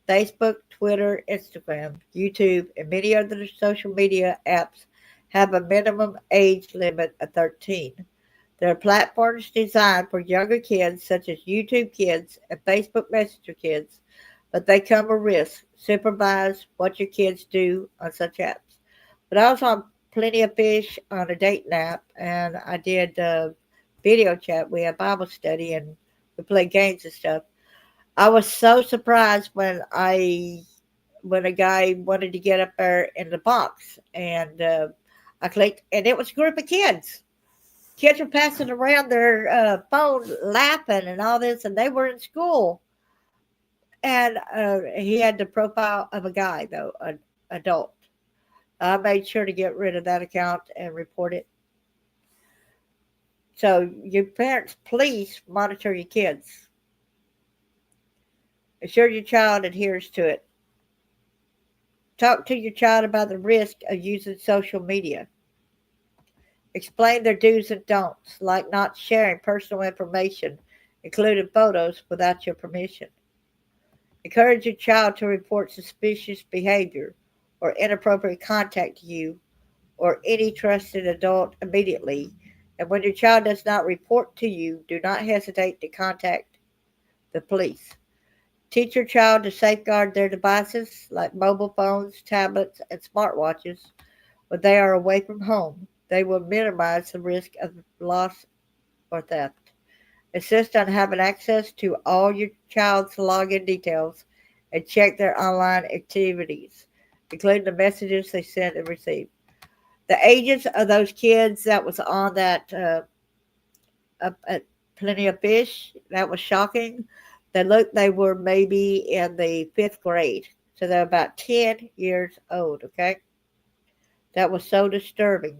Facebook, Twitter, Instagram, YouTube, and many other social media apps have a minimum age limit of 13. There are platforms designed for younger kids, such as YouTube Kids and Facebook Messenger Kids, but they come with risks. Supervise what your kids do on such apps. But I was on Plenty of Fish on a dating app, and I did video chat. We had Bible study, and we played games and stuff. I was so surprised when a guy wanted to get up there in the box, and I clicked, and it was a group of kids. Kids were passing around their phone, laughing and all this, and they were in school. And he had the profile of a guy, though, an adult. I made sure to get rid of that account and report it. So, your parents, please monitor your kids. Ensure your child adheres to it. Talk to your child about the risk of using social media. Explain their do's and don'ts, like not sharing personal information, including photos, without your permission. Encourage your child to report suspicious behavior or inappropriate contact to you or any trusted adult immediately. And when your child does not report to you, do not hesitate to contact the police. Teach your child to safeguard their devices like mobile phones, tablets, and smartwatches when they are away from home. They will minimize the risk of loss or theft. Insist on having access to all your child's login details and check their online activities, including the messages they send and receive. The ages of those kids that was on that up at Plenty of Fish, that was shocking. They were maybe in the fifth grade, so they're about 10 years old. Okay, that was so disturbing.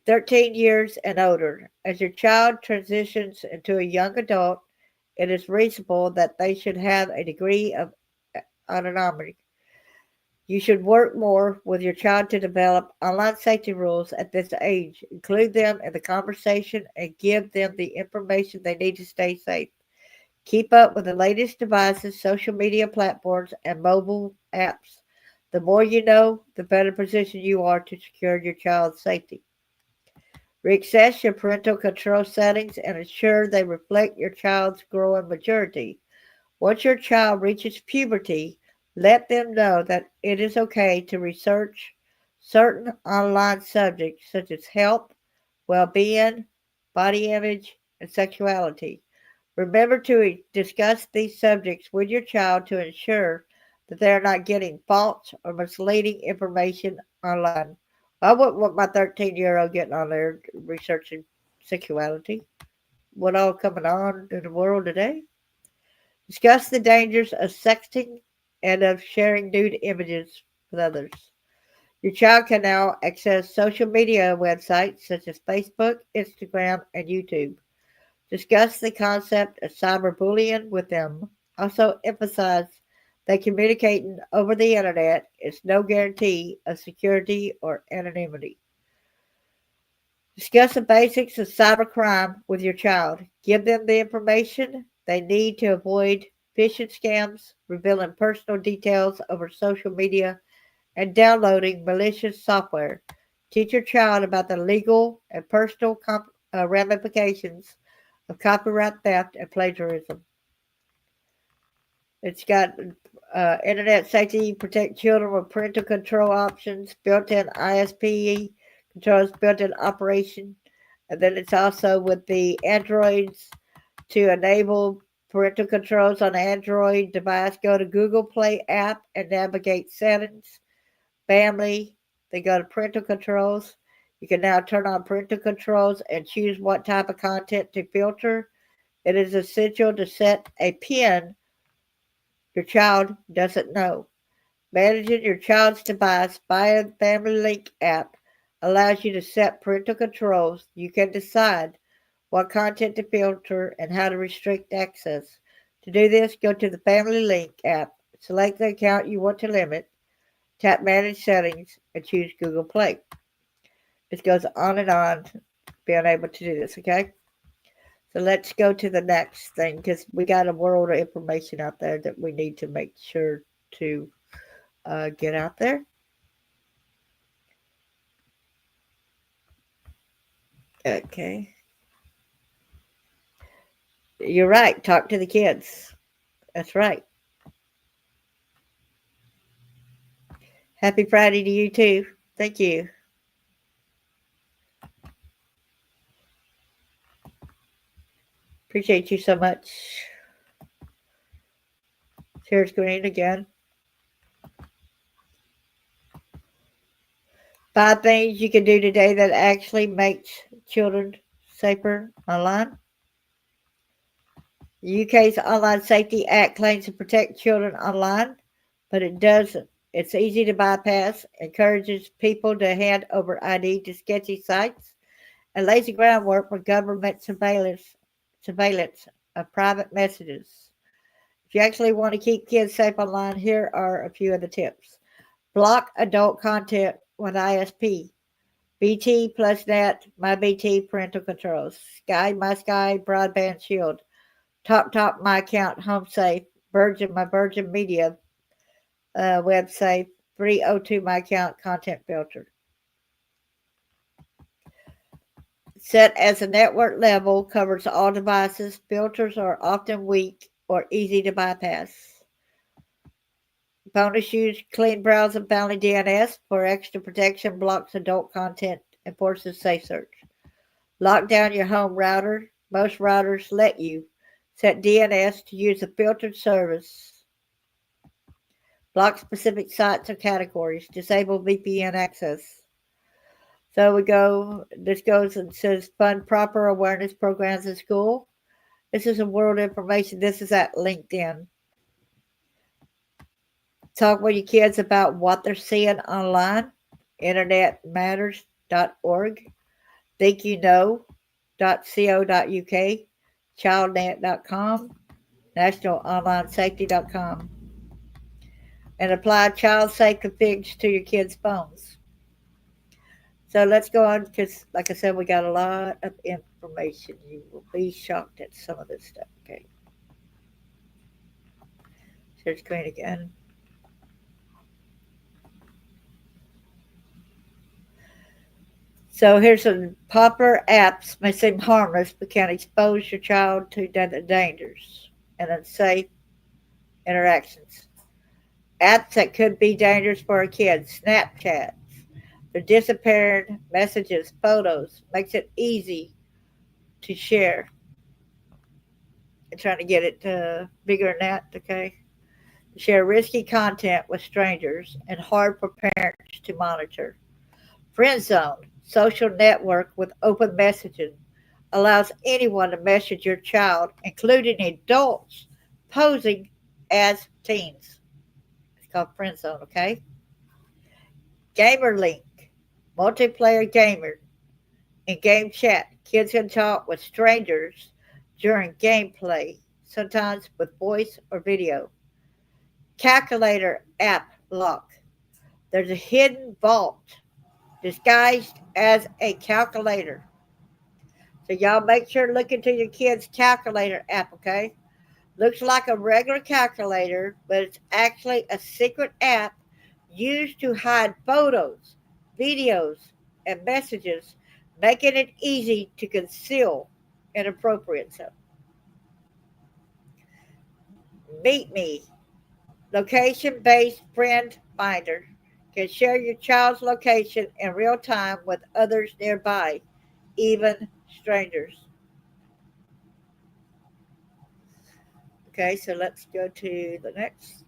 13 years and older. As your child transitions into a young adult, it is reasonable that they should have a degree of autonomy. You should work more with your child to develop online safety rules at this age. Include them in the conversation and give them the information they need to stay safe. Keep up with the latest devices, social media platforms, and mobile apps. The more you know, the better position you are to secure your child's safety. Reassess your parental control settings and ensure they reflect your child's growing maturity. Once your child reaches puberty, let them know that it is okay to research certain online subjects such as health, well being, body image, and sexuality. Remember to discuss these subjects with your child to ensure that they are not getting false or misleading information online. I wouldn't want my 13-year-old getting on there researching sexuality. What all coming on in the world today? Discuss the dangers of sexting and of sharing nude images with others. Your child can now access social media websites such as Facebook, Instagram, and YouTube. Discuss the concept of cyberbullying with them. Also emphasize that communicating over the internet is no guarantee of security or anonymity. Discuss the basics of cybercrime with your child. Give them the information they need to avoid phishing scams, revealing personal details over social media, and downloading malicious software. Teach your child about the legal and personal ramifications of copyright theft and plagiarism. It's got internet safety, protect children with parental control options, built-in ISP controls, built-in operation, and then it's also with the Androids to enable parental controls on Android device. Go to Google Play app and navigate settings, family. They go to parental controls. You can now turn on parental controls and choose what type of content to filter. It is essential to set a PIN your child doesn't know. Managing your child's device via the Family Link app allows you to set parental controls. You can decide what content to filter and how to restrict access. To do this, go to the Family Link app, select the account you want to limit, tap Manage Settings, and choose Google Play. It goes on, being able to do this, okay? So let's go to the next thing because we got a world of information out there that we need to make sure to get out there. Okay. You're right. Talk to the kids. That's right. Happy Friday to you too. Thank you. Appreciate you so much. Share screen again. 5 things you can do today that actually makes children safer online. The UK's Online Safety Act claims to protect children online, but it doesn't. It's easy to bypass, encourages people to hand over ID to sketchy sites, and lays the groundwork for government surveillance of private messages. If you actually want to keep kids safe online, here are a few of the tips. Block adult content with ISP. BT plus net, my BT parental controls. Sky, my Sky, broadband shield. Top, my account, home safe. my Virgin Media website, 302 My Account Content Filter. Set as a network level, covers all devices. Filters are often weak or easy to bypass. Bonus use clean browser boundary DNS for extra protection, blocks adult content, and forces safe search. Lock down your home router. Most routers let you set DNS to use a filtered service. Block specific sites or categories. Disable VPN access. So this goes and says fund proper awareness programs in school. This is a world information. This is at LinkedIn. Talk with your kids about what they're seeing online. InternetMatters.org. ThinkYouKnow.co.uk. ChildNet.com. NationalOnlineSafety.com. And apply child safe configs to your kids' phones. So let's go on because, like I said, we got a lot of information. You will be shocked at some of this stuff. Okay. Share screen again. So here's some popular apps may seem harmless but can expose your child to dangers and unsafe interactions. Apps that could be dangerous for a kid. Snapchat. The disappeared messages, photos, makes it easy to share. I'm trying to get it bigger than that, okay? Share risky content with strangers and hard for parents to monitor. Friend Zone, social network with open messaging, allows anyone to message your child, including adults posing as teens. It's called Friend Zone, okay? Gamer Link, multiplayer gamer in game chat. Kids can talk with strangers during gameplay, sometimes with voice or video. Calculator app lock. There's a hidden vault disguised as a calculator. So y'all make sure to look into your kids' calculator app, okay? Looks like a regular calculator, but it's actually a secret app used to hide photos, videos, and messages, making it easy to conceal inappropriate stuff. Meet Me, location-based friend finder, can share your child's location in real time with others nearby, even strangers. Okay, so let's go to the next.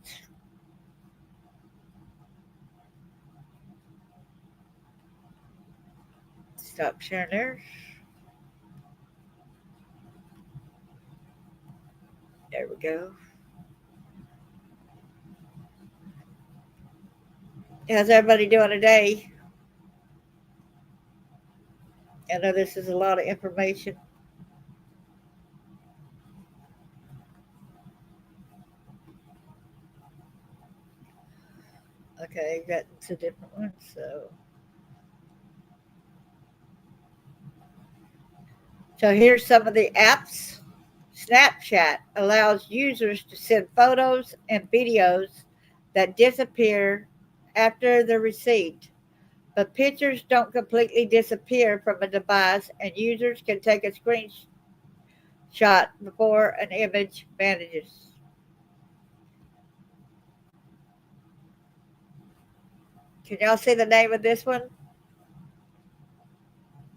Stop sharing there. There we go. How's everybody doing today? I know this is a lot of information. Okay, got some different ones. So here's some of the apps. Snapchat allows users to send photos and videos that disappear after they're received. But pictures don't completely disappear from a device, and users can take a screenshot before an image vanishes. Can y'all see the name of this one?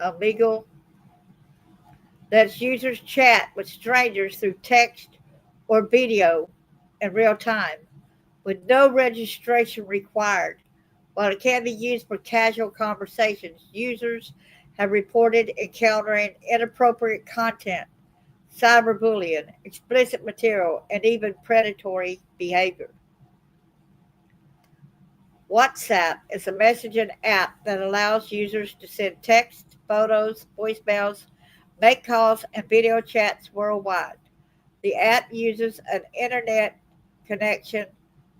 Omegle. Lets users chat with strangers through text or video in real time with no registration required. While it can be used for casual conversations, users have reported encountering inappropriate content, cyberbullying, explicit material, and even predatory behavior. WhatsApp is a messaging app that allows users to send text, photos, voicemails, make calls, and video chats worldwide. The app uses an internet connection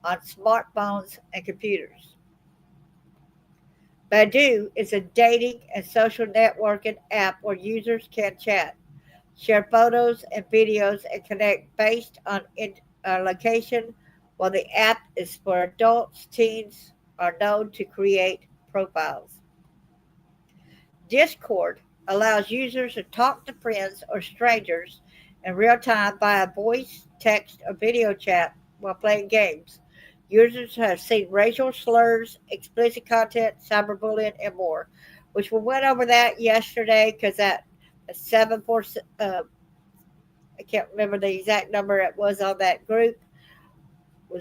on smartphones and computers. Badoo is a dating and social networking app where users can chat, share photos and videos, and connect based on location, while the app is for adults. Teens are known to create profiles. Discord allows users to talk to friends or strangers in real time via voice, text, or video chat while playing games. Users have seen racial slurs, explicit content, cyberbullying, and more. Which we went over that yesterday because that 7 4 I can't remember the exact number it was on that group.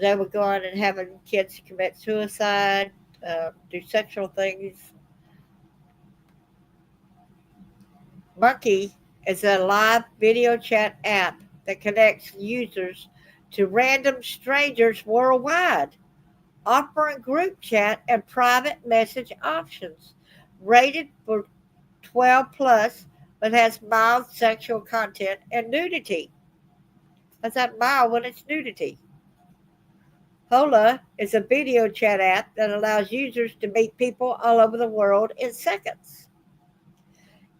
They were going and having kids commit suicide, do sexual things. Monkey is a live video chat app that connects users to random strangers worldwide, offering group chat and private message options. Rated for 12 plus, but has mild sexual content and nudity. How's that mild when it's nudity? Hola is a video chat app that allows users to meet people all over the world in seconds.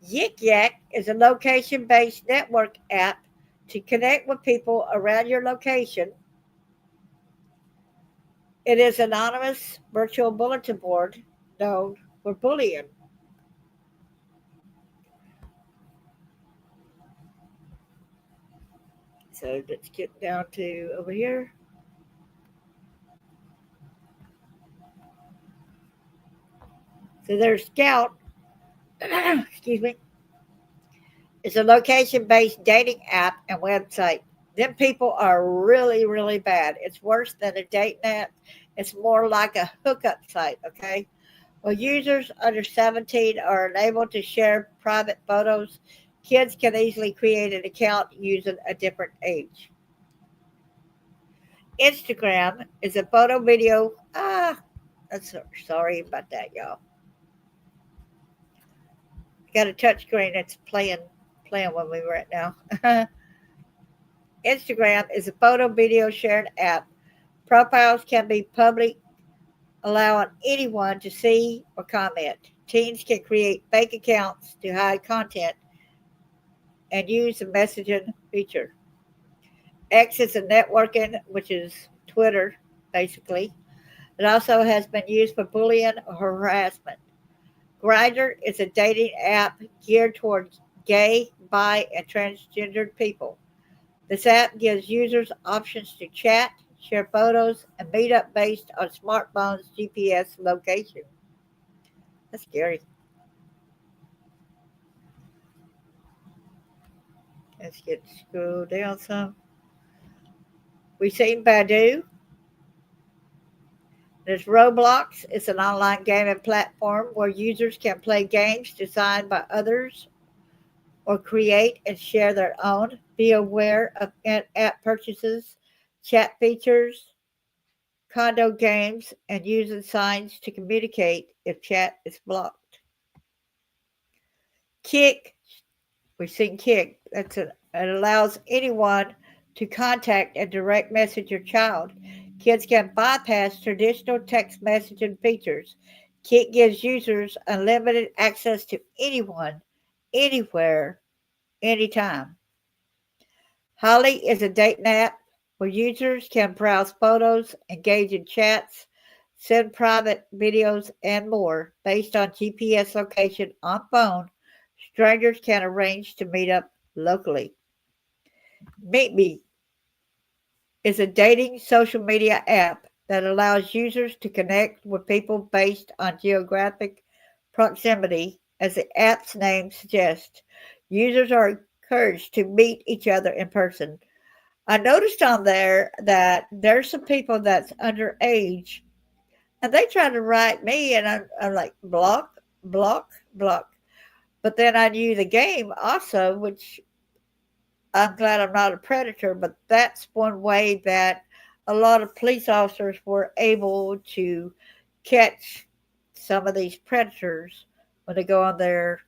Yik Yak is a location based network app to connect with people around your location. It is an anonymous virtual bulletin board known for bullying. So let's get down to over here. So there's Scout, excuse me, it's a location based dating app and website. Them people are really, really bad. It's worse than a dating app. It's more like a hookup site, okay? Well, users under 17 are unable to share private photos. Kids can easily create an account using a different age. Instagram is a photo video. That's sorry about that, y'all. Got a touch screen that's playing when we right now. Instagram is a photo video sharing app. Profiles can be public, allowing anyone to see or comment. Teens can create fake accounts to hide content and use the messaging feature. X is a networking, which is Twitter, basically. It also has been used for bullying or harassment. Grindr is a dating app geared towards gay, bi, and transgendered people. This app gives users options to chat, share photos, and meet up based on smartphones' GPS location. That's scary. Let's get scroll down some. We've seen Badu. There's Roblox. It's an online gaming platform where users can play games designed by others or create and share their own. Be aware of in-app purchases, chat features, condo games, and using signs to communicate if chat is blocked. Kick. We've seen Kick. It allows anyone to contact and direct message your child. Kids can bypass traditional text messaging features. Kick gives users unlimited access to anyone, anywhere, anytime. Holly is a dating app where users can browse photos, engage in chats, send private videos, and more based on GPS location on phone. Strangers can arrange to meet up locally. Meet Me is a dating social media app that allows users to connect with people based on geographic proximity. As the app's name suggests, users are encouraged to meet each other in person. I noticed on there that there's some people that's underage and they try to write me, and I'm like, block, block, block. But then I knew the game also, which I'm glad I'm not a predator, but that's one way that a lot of police officers were able to catch some of these predators when they go on their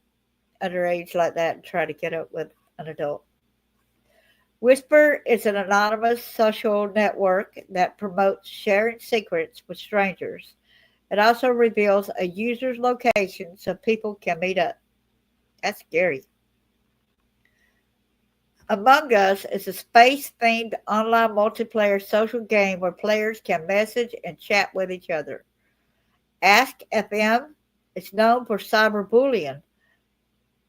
underage like that and try to get up with an adult. Whisper is an anonymous social network that promotes sharing secrets with strangers. It also reveals a user's location so people can meet up. That's scary. Among Us is a space-themed online multiplayer social game where players can message and chat with each other. Ask FM is known for cyberbullying.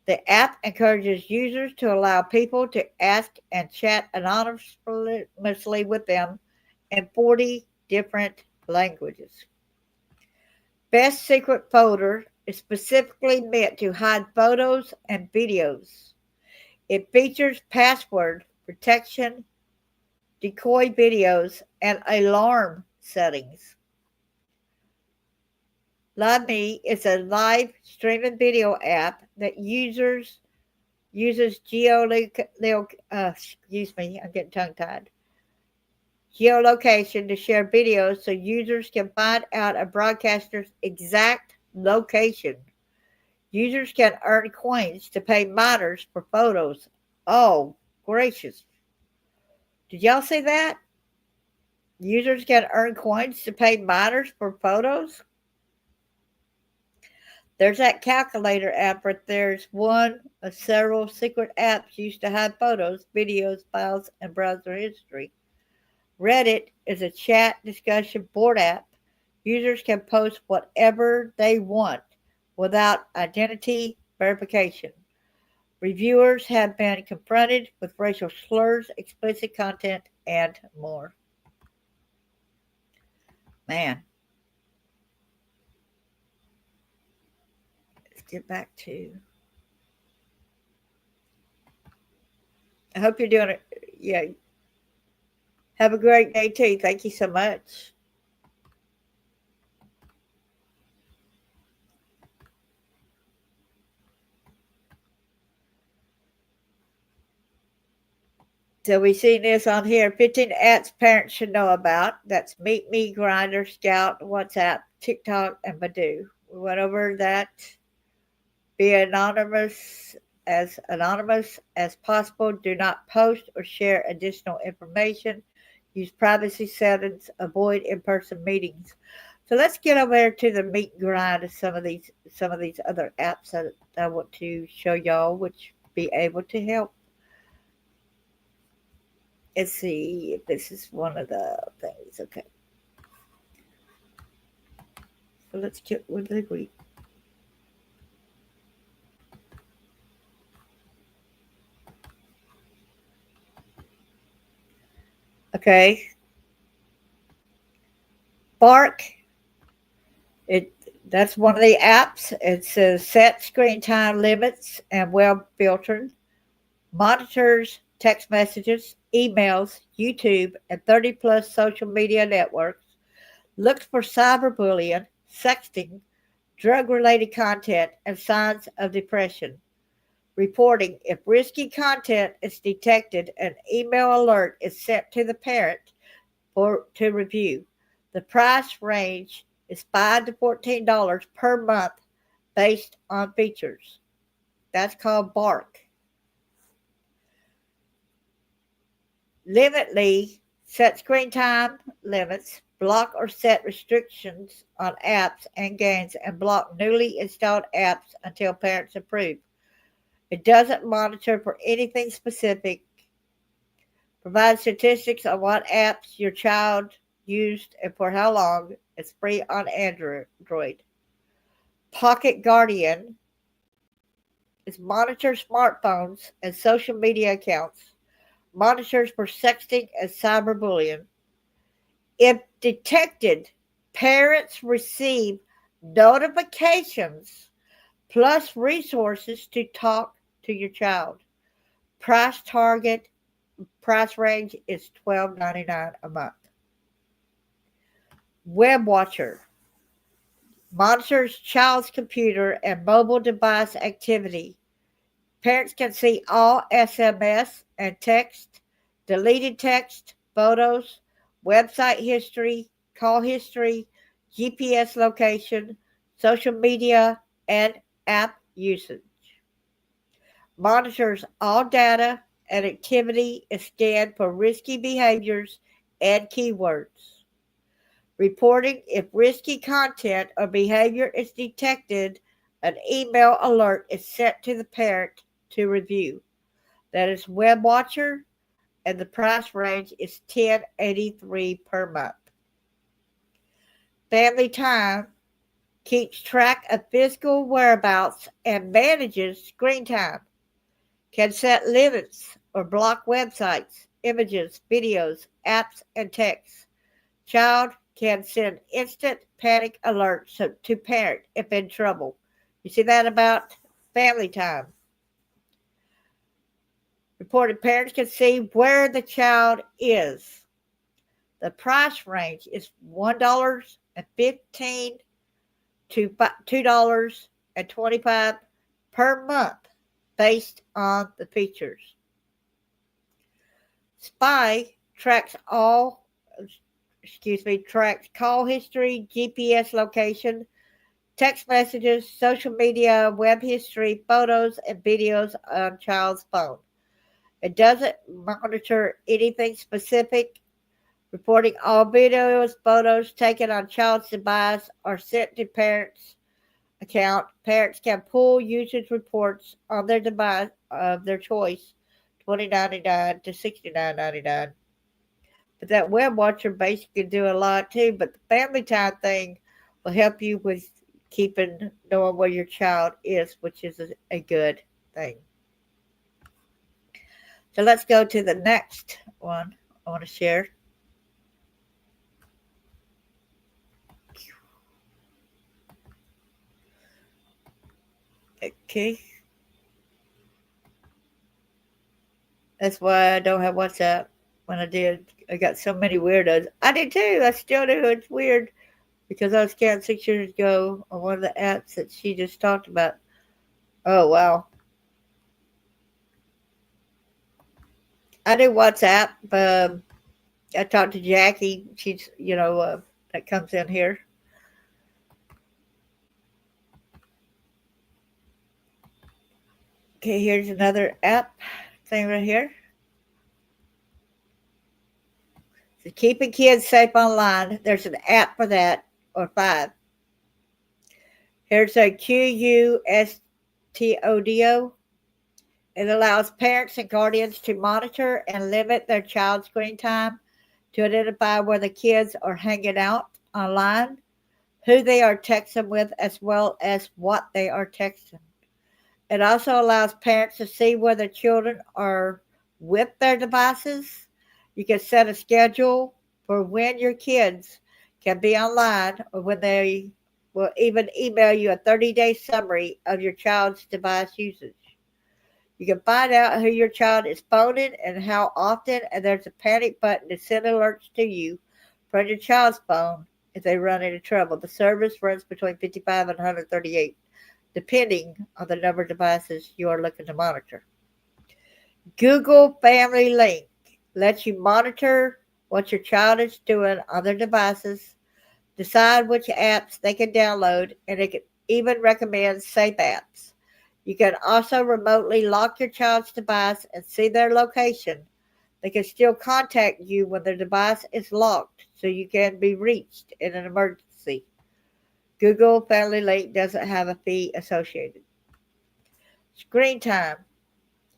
The app encourages users to allow people to ask and chat anonymously with them in 40 different languages. Best Secret Folder is specifically meant to hide photos and videos. It features password protection, decoy videos, and alarm settings. LiveMe is a live streaming video app that uses I'm getting tongue tied. Geolocation to share videos so users can find out a broadcaster's exact location. Users can earn coins to pay miners for photos. Oh, gracious. Did y'all see that? Users can earn coins to pay miners for photos? There's that calculator app, but there's one of several secret apps used to hide photos, videos, files, and browser history. Reddit is a chat discussion board app. Users can post whatever they want without identity verification. Reviewers have been confronted with racial slurs, explicit content, and more. Man. Let's get back to. I hope you're doing it. Yeah. Have a great day, too. Thank you so much. So we see this on here. 15 apps parents should know about. That's Meet Me, Grindr, Scout, WhatsApp, TikTok, and Badoo. We went over that. Be anonymous as possible. Do not post or share additional information. Use privacy settings. Avoid in-person meetings. So let's get over there to the meet and grind of some of these other apps that I want to show y'all, which be able to help. Let's see if this is one of the things. Okay. So let's get with the Greek. Okay. Bark. That's one of the apps. It says set screen time limits and web filtering. Monitors text messages, emails, YouTube, and 30 plus social media networks. Looks for cyberbullying, sexting, drug-related content, and signs of depression. Reporting if risky content is detected, an email alert is sent to the parent to review. The price range is $5 to $14 per month based on features. That's called Bark. Limitly, set screen time limits, block or set restrictions on apps and games, and block newly installed apps until parents approve. It doesn't monitor for anything specific. Provide statistics on what apps your child used and for how long. It's free on Android. Pocket Guardian is monitor smartphones and social media accounts. Monitors for sexting and cyberbullying. If detected, parents receive notifications plus resources to talk to your child. Price range is $12.99 a month. WebWatcher monitors child's computer and mobile device activity. Parents can see all SMS and text, deleted text, photos, website history, call history, GPS location, social media, and app usage. Monitors all data and activity is scanned for risky behaviors and keywords. Reporting if risky content or behavior is detected, an email alert is sent to the parent to review. That is Web Watcher, and the price range is $10.83 per month. Family Time keeps track of physical whereabouts and manages screen time, can set limits or block websites, images, videos, apps, and texts. Child can send instant panic alerts to parent if in trouble. You see that about Family Time. Reported parents can see where the child is. The price range is $1.15 to $2.25 per month based on the features. Spy tracks call history, GPS location, text messages, social media, web history, photos, and videos on child's phone. It doesn't monitor anything specific. Reporting all videos, photos taken on child's device are sent to parents' account. Parents can pull usage reports on their device of their choice, $20.99 to $69.99. But that Web Watcher basically can do a lot too. But the Family Time thing will help you with knowing where your child is, which is a good thing. So let's go to the next one I want to share. Okay. That's why I don't have WhatsApp. When I did, I got so many weirdos. I did too. I still do. It's weird because I was scanned 6 years ago on one of the apps that she just talked about. Oh, wow. I do WhatsApp. I talked to Jackie. She's, that comes in here. Okay, here's another app thing right here. So keeping kids safe online. There's an app for that, or 5. Here's a QUSTODO. It allows parents and guardians to monitor and limit their child's screen time, to identify where the kids are hanging out online, who they are texting with, as well as what they are texting. It also allows parents to see where their children are with their devices. You can set a schedule for when your kids can be online, or when they will even email you a 30-day summary of your child's device usage. You can find out who your child is phoning and how often, and there's a panic button to send alerts to you from your child's phone if they run into trouble. The service runs between 55 and 138, depending on the number of devices you are looking to monitor. Google Family Link lets you monitor what your child is doing on their devices, decide which apps they can download, and it can even recommend safe apps. You can also remotely lock your child's device and see their location. They can still contact you when their device is locked, so you can be reached in an emergency. Google Family Link doesn't have a fee associated. Screen time.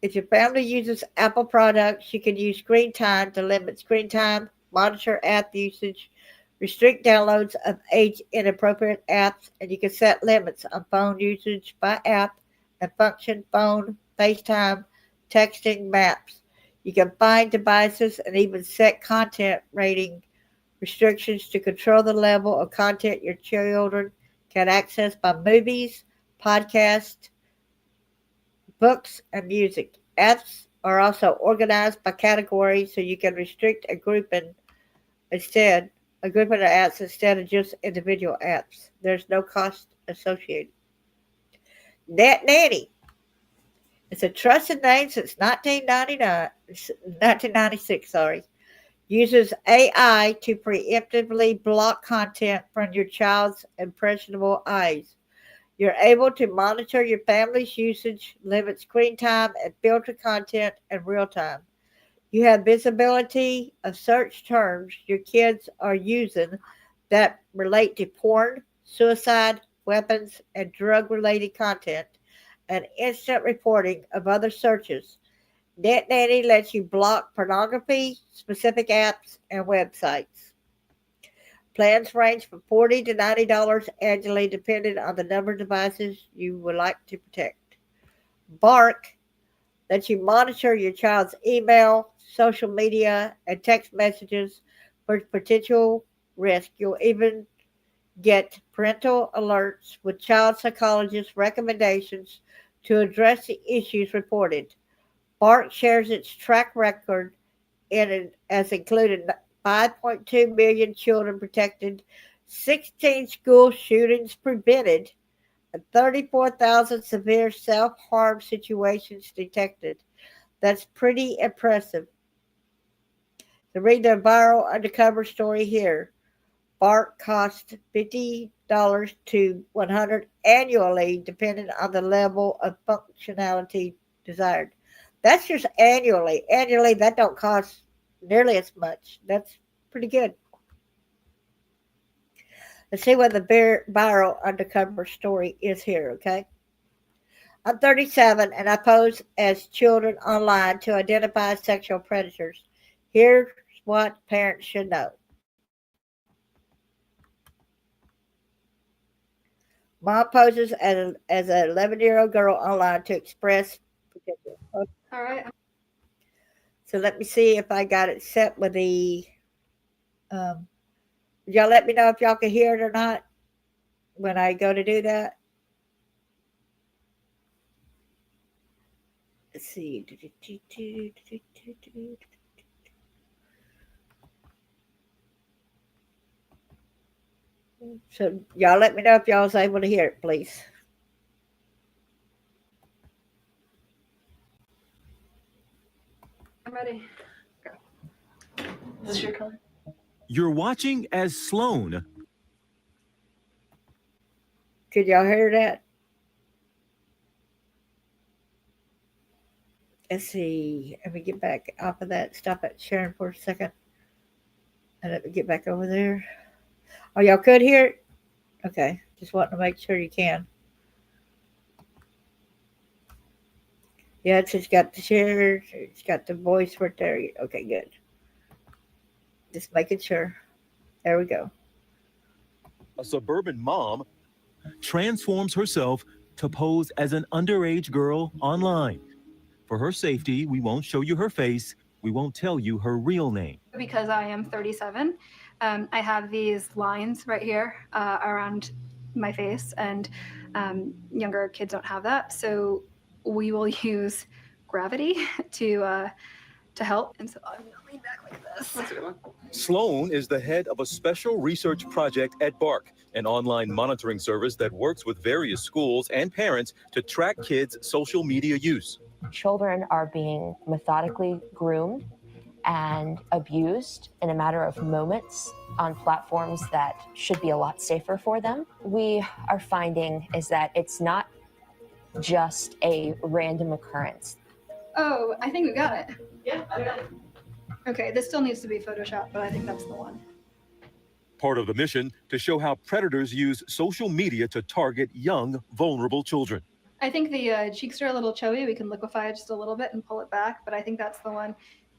If your family uses Apple products, you can use Screen Time to limit screen time, monitor app usage, restrict downloads of age-inappropriate apps, and you can set limits on phone usage by app and function, phone, FaceTime, texting, maps. You can find devices and even set content rating restrictions to control the level of content your children can access by movies, podcasts, books, and music. Apps are also organized by category, so you can restrict a grouping of apps instead of just individual apps. There's no cost associated. Net Nanny. It's a trusted name since 1996. Uses AI to preemptively block content from your child's impressionable eyes. You're able to monitor your family's usage, limit screen time, and filter content in real time. You have visibility of search terms your kids are using that relate to porn, suicide, weapons, and drug-related content, and instant reporting of other searches. Net Nanny lets you block pornography, specific apps, and websites. Plans range from $40 to $90 annually, depending on the number of devices you would like to protect. Bark lets you monitor your child's email, social media, and text messages for potential risk. You'll even get parental alerts with child psychologist recommendations to address the issues reported. Bark shares its track record as included 5.2 million children protected, 16 school shootings prevented, and 34,000 severe self-harm situations detected. That's pretty impressive. To read the viral undercover story here, Bark costs $50 to $100 annually, depending on the level of functionality desired. That's just annually. Annually, that don't cost nearly as much. That's pretty good. Let's see what the viral undercover story is here, okay? I'm 37 and I pose as children online to identify sexual predators. Here's what parents should know. Mom poses as an 11-year-old girl online to express potential. Okay. All right. So let me see if I got it set with the. Y'all let me know if y'all can hear it or not when I go to do that. Let's see. So y'all let me know if y'all was able to hear it, please. I'm ready. Go. Is this your color? You're watching as Sloan. Could y'all hear that? Let's see. Let me get back off of that. Stop at sharing for a second. And let me get back over there. Oh, y'all could hear it? Okay. Just wanting to make sure you can. Yeah, it's just got the share. It's got the voice right there. Okay, good. Just making sure. There we go. A suburban mom transforms herself to pose as an underage girl online. For her safety, we won't show you her face. We won't tell you her real name. Because I am 37, I have these lines right here around my face, and younger kids don't have that. So we will use gravity to help. And so I'm gonna lean back like this. Sloan is the head of a special research project at Bark, an online monitoring service that works with various schools and parents to track kids' social media use. Children are being methodically groomed and abused in a matter of moments on platforms that should be a lot safer for them. We are finding is that it's not just a random occurrence. Oh, I think we got it. Yeah, I got it. Okay, this still needs to be Photoshopped, but I think that's the one. Part of the mission to show how predators use social media to target young, vulnerable children. I think the cheeks are a little chubby. We can liquefy it just a little bit and pull it back, but I think that's the one.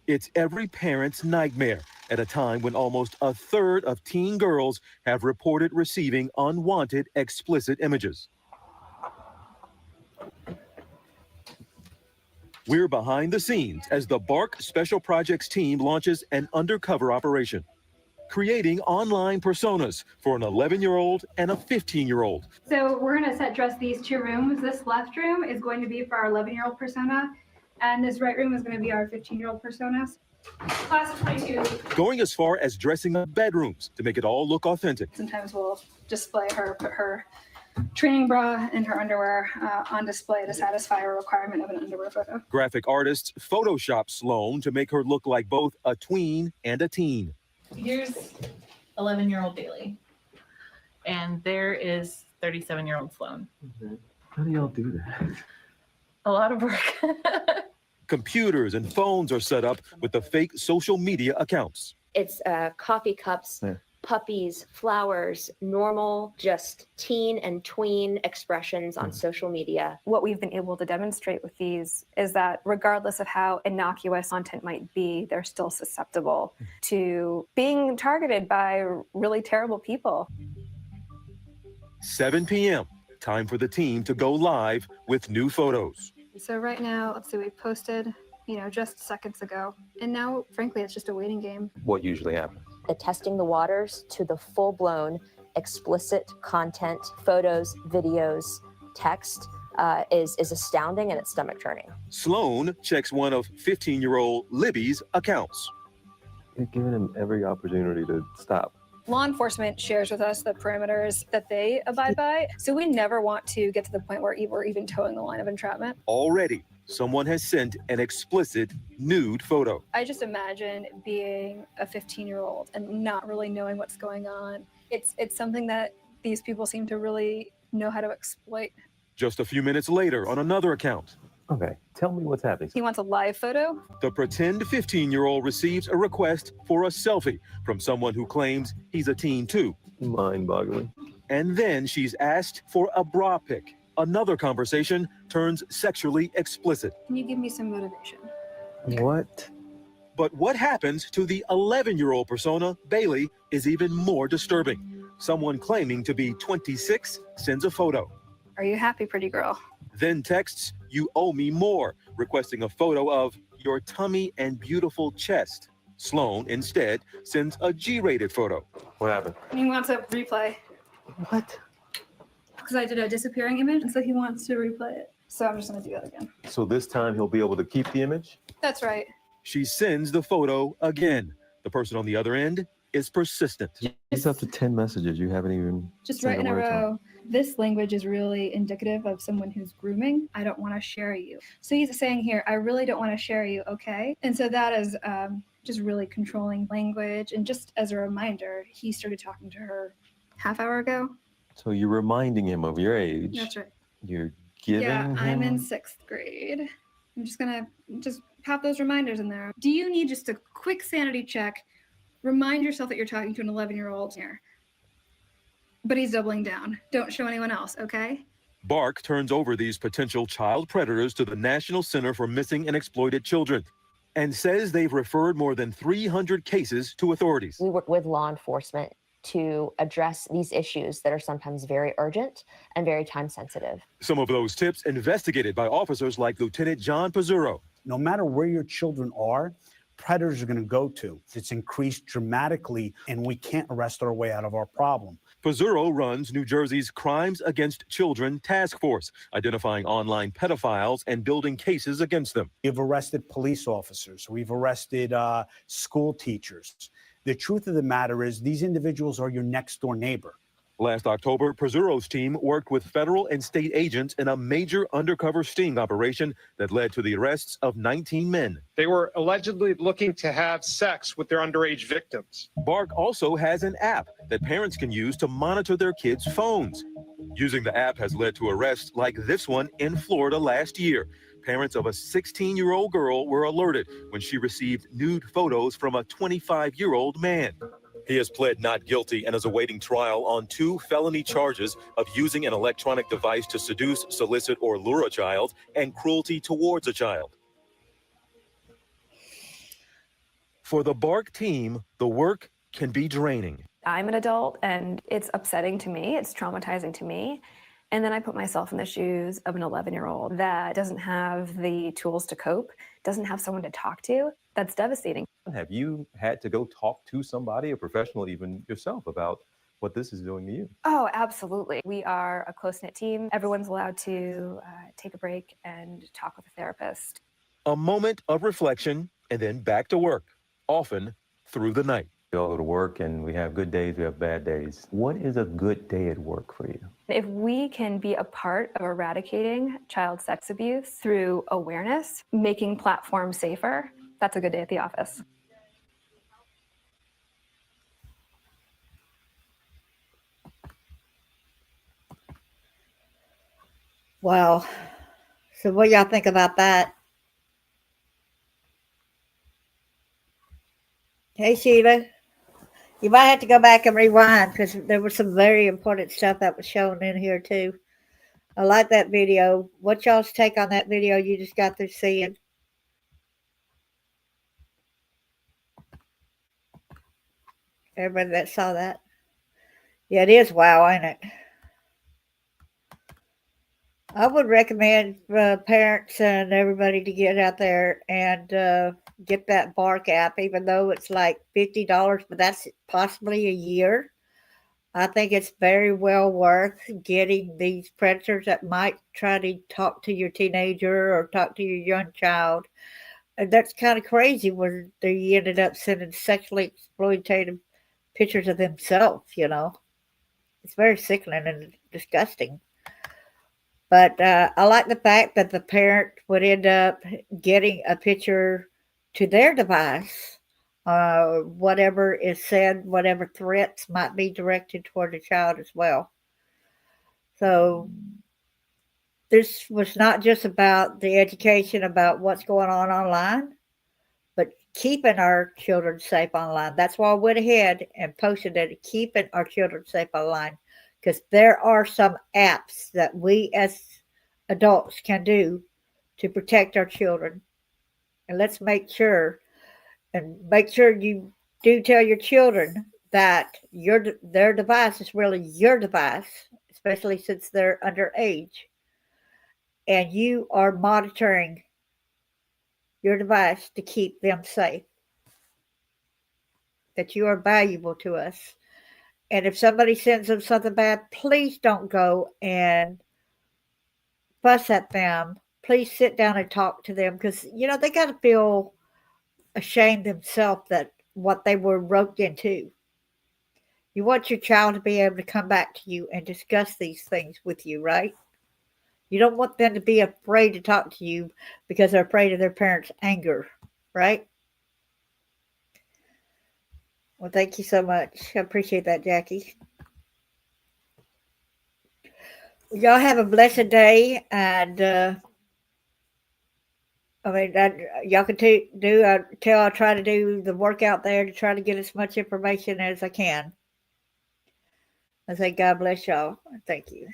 It's every parent's nightmare at a time when almost a third of teen girls have reported receiving unwanted explicit images. We're behind the scenes as the Bark Special Projects team launches an undercover operation, creating online personas for an 11-year-old and a 15-year-old. So we're going to dress these two rooms. This left room is going to be for our 11-year-old persona, and this right room is going to be our 15-year-old personas. Class of 22. Going as far as dressing up bedrooms to make it all look authentic. Sometimes we'll display her, put her training bra and her underwear on display to satisfy a requirement of an underwear photo. Graphic artists Photoshop Sloan to make her look like both a tween and a teen. Here's 11-year-old Bailey, and there is 37-year-old Sloan. How do y'all do that? A lot of work. Computers and phones are set up with the fake social media accounts. It's coffee cups puppies, flowers, normal, just teen and tween expressions on social media. What we've been able to demonstrate with these is that regardless of how innocuous content might be, they're still susceptible to being targeted by really terrible people. 7 p.m. Time for the team to go live with new photos. So right now, let's see, we posted, just seconds ago. And now, frankly, it's just a waiting game. What usually happens? Testing the waters to the full-blown explicit content, photos, videos, text is astounding, and it's stomach-turning. Sloan checks one of 15-year-old Libby's accounts. You're giving him every opportunity to stop. Law enforcement shares with us the parameters that they abide by. So we never want to get to the point where we're even towing the line of entrapment. Already, someone has sent an explicit nude photo. I just imagine being a 15-year-old and not really knowing what's going on. It's something that these people seem to really know how to exploit. Just a few minutes later on another account. Okay, tell me what's happening. He wants a live photo. The pretend 15-year-old receives a request for a selfie from someone who claims he's a teen too. Mind-boggling. And then she's asked for a bra pic. Another conversation turns sexually explicit. Can you give me some motivation? What? But what happens to the 11-year-old persona, Bailey, is even more disturbing. Someone claiming to be 26 sends a photo. Are you happy, pretty girl? Then texts, "You owe me more," requesting a photo of your tummy and beautiful chest. Sloan instead sends a G-rated photo. What happened? He wants a replay. What? Because I did a disappearing image, and so he wants to replay it. So I'm just going to do that again. So this time he'll be able to keep the image? That's right. She sends the photo again. The person on the other end is persistent. It's up to 10 messages. You haven't even Just said right in a word to him. row. This language is really indicative of someone who's grooming. I don't want to share you. So he's saying here, I really don't want to share you, okay? And so that is just really controlling language. And just as a reminder, he started talking to her half hour ago. So you're reminding him of your age. That's right. You're giving him... I'm in 6th grade. I'm just going to pop those reminders in there. Do you need just a quick sanity check? Remind yourself that you're talking to an 11-year-old here. But he's doubling down. Don't show anyone else, okay? Bark turns over these potential child predators to the National Center for Missing and Exploited Children and says they've referred more than 300 cases to authorities. We work with law enforcement to address these issues that are sometimes very urgent and very time sensitive. Some of those tips investigated by officers like Lieutenant John Pizzurro. No matter where your children are, predators are going to go to. It's increased dramatically, and we can't arrest our way out of our problem. Pizzurro runs New Jersey's Crimes Against Children Task Force, identifying online pedophiles and building cases against them. We've arrested police officers. We've arrested school teachers. The truth of the matter is these individuals are your next door neighbor. Last October, Pizzurro's team worked with federal and state agents in a major undercover sting operation that led to the arrests of 19 men. They were allegedly looking to have sex with their underage victims. Bark also has an app that parents can use to monitor their kids' phones. Using the app has led to arrests like this one in Florida last year. Parents of a 16-year-old girl were alerted when she received nude photos from a 25-year-old man. He has pled not guilty and is awaiting trial on 2 felony charges of using an electronic device to seduce, solicit, or lure a child and cruelty towards a child. For the Bark team, the work can be draining. I'm an adult and it's upsetting to me. It's traumatizing to me. And then I put myself in the shoes of an 11-year-old that doesn't have the tools to cope, doesn't have someone to talk to. That's devastating. Have you had to go talk to somebody, a professional, even yourself, about what this is doing to you? Oh, absolutely. We are a close-knit team. Everyone's allowed to take a break and talk with a therapist. A moment of reflection and then back to work, often through the night. We all go to work and we have good days, we have bad days. What is a good day at work for you? If we can be a part of eradicating child sex abuse through awareness, making platforms safer, that's a good day at the office. Wow. So what y'all think about that? Hey, Sheila. You might have to go back and rewind because there was some very important stuff that was shown in here too. I like that video. What y'all's take on that video you just got through seeing? Everybody that saw that? Yeah, it is wow, ain't it? I would recommend parents and everybody to get out there and get that Bark app, even though it's like $50, but that's possibly a year. I think it's very well worth getting these predators that might try to talk to your teenager or talk to your young child. And that's kind of crazy when they ended up sending sexually exploitative pictures of themselves, you know. It's very sickening and disgusting. But I like the fact that the parent would end up getting a picture to their device, whatever is said, whatever threats might be directed toward the child as well. So this was not just about the education about what's going on online, but keeping our children safe online. That's why I went ahead and posted it, keeping our children safe online, because there are some apps that we as adults can do to protect our children. And let's make sure you do tell your children that their device is really your device, especially since they're underage. And you are monitoring your device to keep them safe. That you are valuable to us. And if somebody sends them something bad, please don't go and fuss at them. Please sit down and talk to them because, you know, they got to feel ashamed themselves that what they were roped into. You want your child to be able to come back to you and discuss these things with you, right? You don't want them to be afraid to talk to you because they're afraid of their parents' anger, right? Well, thank you so much. I appreciate that, Jackie. Y'all have a blessed day, and y'all can I'll try to do the work out there to try to get as much information as I can. I say God bless y'all. Thank you.